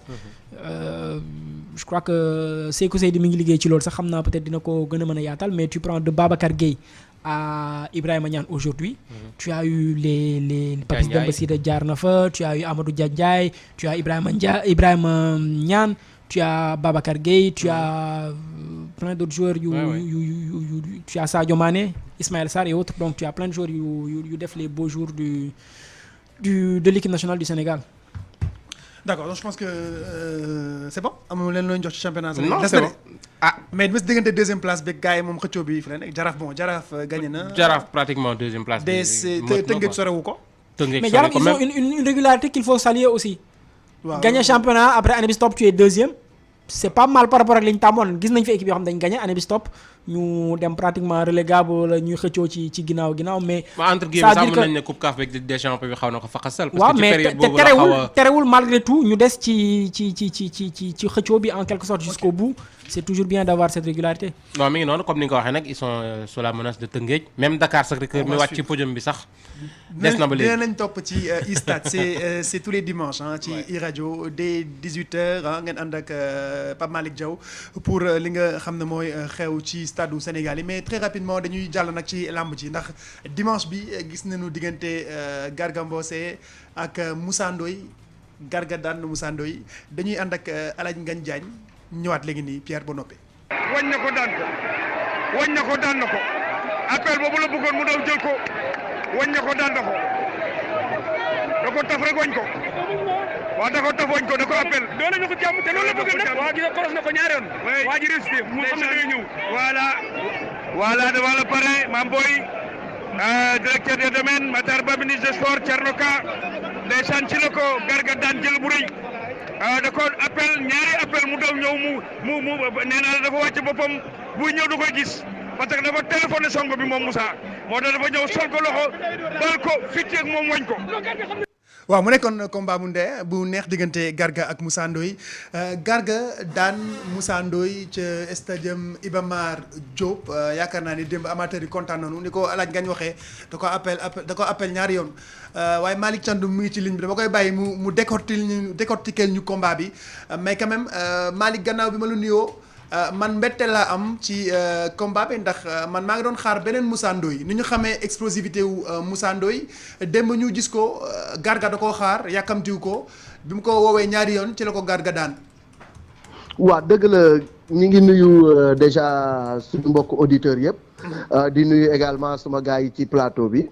Je crois que Sékou Seydi mi ngi liggéey ci loolu sax xam naa peut-être dina ko gën a mën a yaatal mais tu prends de Babacar Gueye à Ibrahima Niane aujourd'hui. Tu as eu les Papis Demba Cissé jaar na fa tu as eu Amadou Ndiaye tu as Ibrahima Niane tu as Babacar Gueye tu as plein d'autres joueurs tu as Sadio Mané Ismaël Sarr et autres donc tu as plein de joueurs yu def les beaux jours de l'équipe nationale du Sénégal. D'accord donc je pense que c'est bon amul leen looy jox ci championnat. non c'est bon ah mais bés diggante deuxième place beeg gars yi moom xëccoo bi fi la nekk Jaraaf gagné na. Jaraaf pratiquement deuxième place. Tëngéej sorewu ko. Mais Jaraaf ils ont une régularité qu'il faut saluer aussi. waaw gagner championnat après année bi stop tu es deuxième. C'est pas mal par rapport ak li ñu tàmmoon gis nañ fi équipe yoo xam dañ gagné année bi stop ñu dem pratiquement relégable wala ñuy xëccoo ci ginnaaw mais. entre guillemets sax mën nañ ne coupe CAF beeg des champions bi xaw na ko faxasal. parce que ci période boobu la xaw a terewul malgré tout ñu des ci xëccoo bi en quelque sorte jusqu'au bout. C'est toujours bien d'avoir cette régularité. non mi ngi noonu comme ni nga ko waxee nag ils sont sous la menace de Tëngéej même Dakar Sacré-Cœur mi wàcc ci podium bi sax. des na ba léegi dinañ topp ci iStade c'est tous les dimanches ci iRadio dès 18h ngeen ànd ak Pape Malick Diaw pour li nga xam ne mooy xew ci stade du Sénégal yi mais très rapidement dañuy jàll nag ci làmb ji ndax dimanche bi gis nañu diggante Garga Mbossé ak Moussa Ndoye Garga daan na Moussa Ndoye dañuy ànd ak Aladji Ngagne Diagne ñëwaat léegi nii Pierre ba noppi. wañ na ko daan na ko appel boobu la bëggoon mu daw jël ko wañ na ko daan na ko da ko taf rek wañ ko waaw da ko taf wañ ko da ko appel doon nañu ko jàmm te loolu la bëgg nag waa gi koros na ko ñaari yoon waa ji resté mu xam ne day ñëw voilà devant le parrain Mame Boye directeur des domaines Matar Ba ministre des sports Thierno Ka ndeysaan ci la ko Garga daan jël bu rëy da ko appel ñaari appel mu daw ñëw mu nee naa la dafa wàcc boppam buy ñëw du koy gis parce que dafa téléphoné songo bi moom Moussa moo tax dafa ñëw sol ko loxo bal ko fitti ak moom wañ ko. waaw mu nekkoon combat bu neex diggante Garga ak Moussa Ndoye Garga daan Moussa Ndoye ca stadium Iba Mar Diop yaakaar naa ni démb amateur yi kontaan nañu ni ko Aladji Ngagne waxee da ko appel ñaari yoon waaye Malick Thiandoum mu ngi ci ligne bi dama koy bàyyi mu décortiquer ñu combat bi mais quand même Malick gannaaw bi ma la nuyoo man mbette laa am ci combat bi ndax man maa ngi doon xaar beneen Moussa Ndoye ni ñu xamee explosivité wu Moussa Ndoye démb ñu gis ko Garga da koo xaar yàkkamtiwu ko bi mu ko woowee ñaari yoon ci la ko Garga daan. waaw dëgg la ñu ngi nuyu déjà suñu mbokk auditeurs yëpp. di nuyu également suma gars yi ci plateau bi.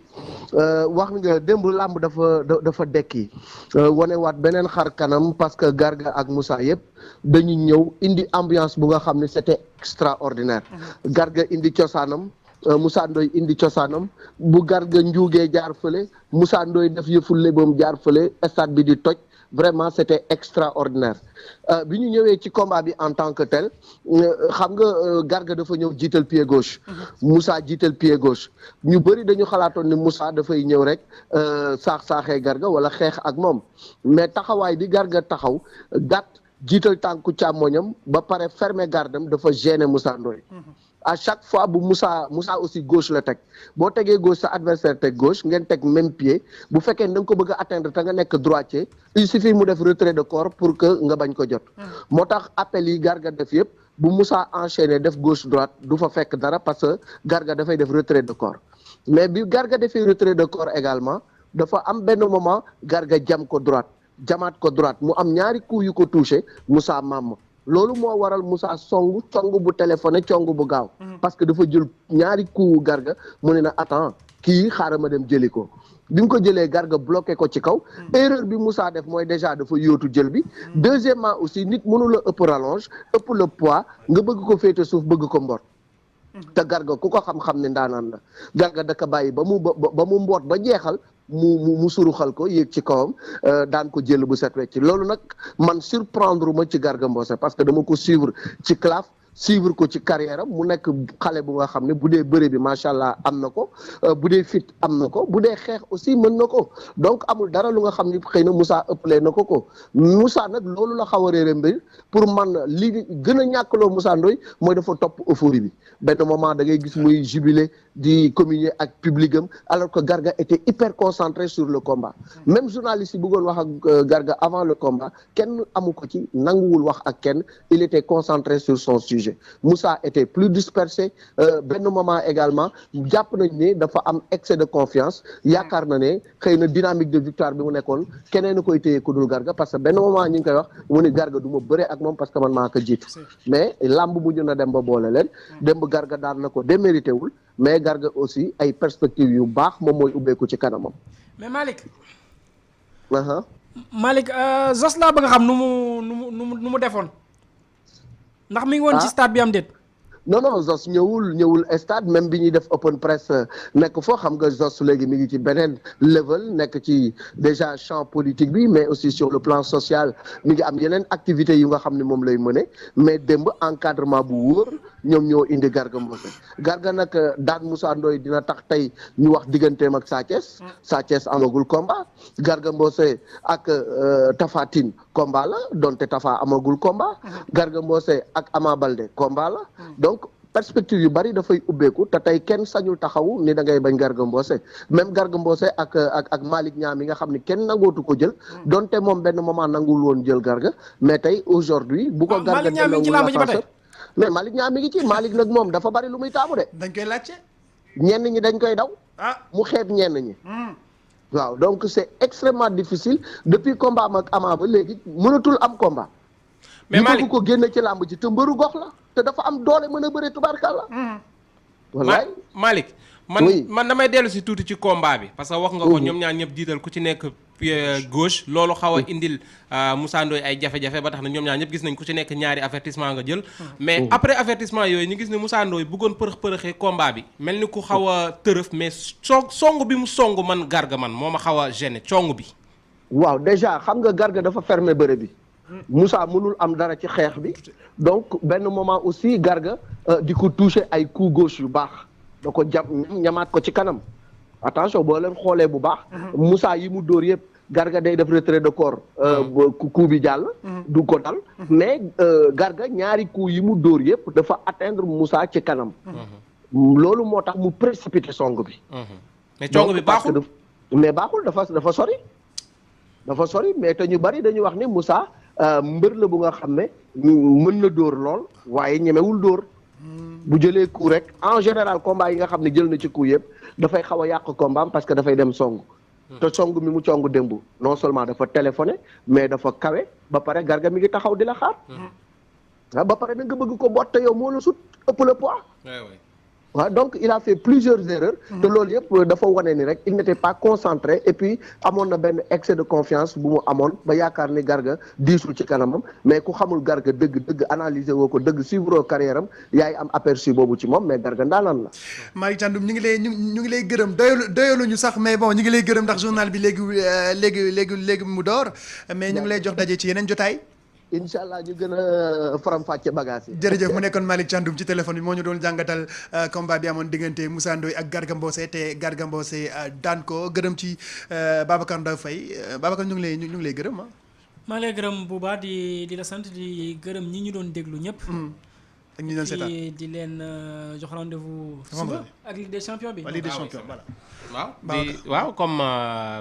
wax nga démb làmb dafa dekki wanewaat beneen xar kanam parce que Garga ak Moussa yëpp dañu ñëw indi ambiance bu nga xam ne c'était extraordinaire. Garga indi cosaanam Moussa Ndoye indi cosaanam bu Garga njuugee jaar fële Moussa Ndoye def yëfu léboom jaar fële stade bi di toj vraiment c'était extraordinaire bi ñu ñëwee ci combat bi en tant que tel xam nga Garga dafa ñëw jiital pied gauche Moussa jiital pied gauche ñu bëri dañu xalaatoon ni Moussa dafay ñëw rek saaxee Garga wala xeex ak moom mais taxawaay bi Garga taxaw gàtt jiital tànku càmmoñam ba pare fermer gardam dafa gêner Moussa Ndoye à chaque fois bu Moussa aussi gauche la teg boo tegee gauche sa adversaire teg gauche ngeen teg même pied bu fekkee da nga ko bëgg a atteindre te nga nekk droitier il suffit mu def retrait de corps pour que nga bañ ko jot moo tax appel yi Garga def yëpp bu Moussa enchaîné def gauche droite du fa fekk dara parce que Garga dafay def retrait de corps mais bi Garga defee retrait de corps également dafa am benn moment Garga jam ko droite jamaat ko droite mu am ñaari coups yu ko touché Moussa mamm loolu moo waral Moussa cong bu téléphoné cong bu gaaw parce que dafa jël ñaari coup Garga mu ne na attends kii xaaral ma dem jëli ko bi mu ko jëlee Garga bloqué ko ci kaw erreur bi Moussa def mooy déjà dafa yóotu jël bi deuxièmement aussi nit mënu la ëpp rallonge ëpp le poids nga bëgg ko féete suuf bëgg ko mboot te Garga ku ko xam-xam ne ndaanaan la Garga da ko bàyyi ba mu mboot ba jeexal mu suruxal ko yéeg ci kawam daan ko jël bu set wecc loolu nag man surprendre ma ci Garga Mbossé parce que dama ko suivre ci CLAF suivre ko ci carrière am mu nekk xale bu nga xam ne bu dee bëre bi macha allah am na ko bu dee fit am na ko bu dee xeex aussi mën na ko donc amul dara lu nga xam ni xëy na Moussa ëppalee na ko Moussa nag loolu la xaw a réere mbir pour man li gën a ñàkkloo Moussa Ndoye mooy dafa topp euphorie bi benn moment da ngay gis muy jubilé di communier ak public am alors que Garga était hyper concentré sur le combat même journaliste yi bëggoon wax ak Garga avant le combat kenn amu ko ci nanguwul wax ak kenn il était concentré sur son sujet Moussa était plus dispersé benn moment également jàpp nañ ne dafa am excès de confiance yaakaar na ne xëy na dynamique de victoire bi mu nekkoon keneen a koy téye ku dul Garga parce que benn moment ñu ngi koy wax mu ni Garga du ma bëre ak moom parce que man maa ko jiitu mais lamb mujj na dem ba boole leen dem ba Garga daan na ko démérité wul mais Garga aussi ay perspectives yu baax moom mooy ubbeeku ci kanamam. mais Malick. Malick Zos laa ba nga xam nu mu defoon. ndax mi ngi woon ci stade bi am déet. non Zos ñëwul stade même bi ñuy def open press nekk foo xam nga Zos léegi mi ngi ci beneen level nekk ci déjà champ politique bi mais aussi sur le plan social mi ngi am yeneen activités yu nga xam ne moom lay mëne mais démb encadrement bu wóor ñoom ñoo indi Garga Mbossé Garga nag daan Moussa Ndoye dina tax tey ñu wax digganteem ak Sa Thiès amagul combat Garga Mbossé ak Tapha Tine combat la donte Tapha amagul combat Garga Mbossé ak Ama Baldé combat la donc perspective yu bari dafay ubbeeku te tey kenn sañul taxawu ni da ngay bañ Garga Mbossé même Garga Mbossé ak Malick Niang mi nga xam ni kenn nangootu ko jël donte moom benn moment nangul woon jël Garga mais tey aujourd'hui bu ko Garga delloo mais Malick Niang mi ngi ci Malick nag moom dafa bari lu muy taamu de. dañ koy laajte. ñenn ñi dañ koy daw. mu xeeb ñenn ñi. waaw donc c'est extrêmement difficile depuis combat am ak Ama ba léegi mënatul am combat. mais Malick ko génne ci làmb ji te mbëru gox la te dafa am doole mën a bëre tubaarkàlla. wallaay Malick man damay dellu si tuuti ci combat bi parce que wax nga ko ñoom ñaar ñëpp jiital ku ci nekk gauche loolu xaw a indil Moussa Ndoye ay jafe-jafe ba tax na ñoom ñaar ñëpp gis nañ ku ci nekk ñaari avertissement nga jël mais après avertissement yooyu ñu gis ne Moussa Ndoye bëggoon përëxee combat bi mel ni ku xaw a tërëf mais song bi mu song man Garga man moo ma xaw a gêné song bi waaw déjà xam nga Garga dafa fermer bëre bi Moussa mënul am dara ci xeex bi donc benn moment aussi Garga di ko toucher ay coup gauche yu baax da ko ñamaat ko ci kanam attention boo leen xoolee bu baax Moussa yi mu dóor yëpp Garga day def retrait de corps coup bi jàll du ko dal mais Garga ñaari coup yi mu dóor yëpp dafa atteindre Moussa ci kanam loolu moo tax mu précipité song bi mais song bi baaxul mais baaxul dafa sori mais te ñu bari dañu wax ni Moussa mbër la bu nga xam ne mën na dóor lool waaye ñemewul dóor bu jëlee coup rek en général combat yi nga xam ne jël na ci coup yëpp dafay xaw a yàq combat parce que dafay dem song te song mi mu cong démb non seulement dafa téléphoné mais dafa kawe ba pare Garga mi ngi taxaw di la xaar ba pare da nga bëgg ko botte yow moo la sut ëpp le poids waaw donc il a fait plusieurs erreurs te loolu yëpp dafa wane ni rek il n'était pas concentré et puis amoon na benn excès de confiance bu mu amoon ba yaakaar ni Garga diisul ci kanamam mais ku xamul Garga dëgg analyser woo ko dëgg suivre carrière am yaay am aperçu boobu ci moom mais Garga ndaanaan la Malick Thiandoum ñu ngi lay gërëm doyaluñu sax mais bon ñu ngi lay gërëm ndax journal bi léegi mu door mais ñu ngi lay jox daje ci yeneen jotaay incha allah ñu gën a faram-fàcce bagage yi. jërëjëf mu nekkoon Malick Thiandoum ci téléphone bi moo ñu doon jàngatal combat bi amoon diggante Moussa Ndoye ak Garga Mbossé te Garga Mbossé daan ko gërëm ci Babacar Ndaw Faye Babacar ñu ngi lay gërëm ah. maa ngi lay gërëm bu baax di la sant di gërëm ñi ñu doon déglu ñëpp. ak ñi doon seetaan di leen jox rendez-vous. suba ak Ligue des champions bi. Ligue des champions voilà. waaw comme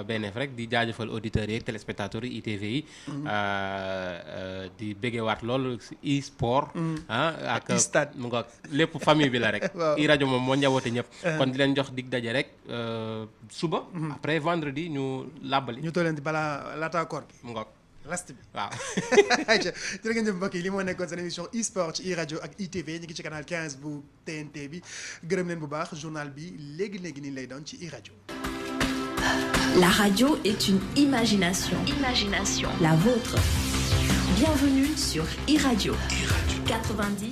BNF rek di jaajëfal auditeurs yi ak téléspectateurs yi ITV yi di béggewaat loolu e-sport ak mu nga lépp famille bi la rek i rajo moom moo njaboote ñëpp kon di leen jox dig daje rek suba après vendredi ñu làbbali ñu tolleen di balaa laata koor gi mu nga last bi waaw jërë ngeen jëf mbokk yi li moo nekkoon seen émission e-sport ci i-radio ak ITV ñu ngi ci canal 15 bu TNT bi gërëm leen bu baax journal bi léegi nii lay doon ci i-radio. La radio est une imagination. La vôtre. Bienvenue sur i-radio. 90.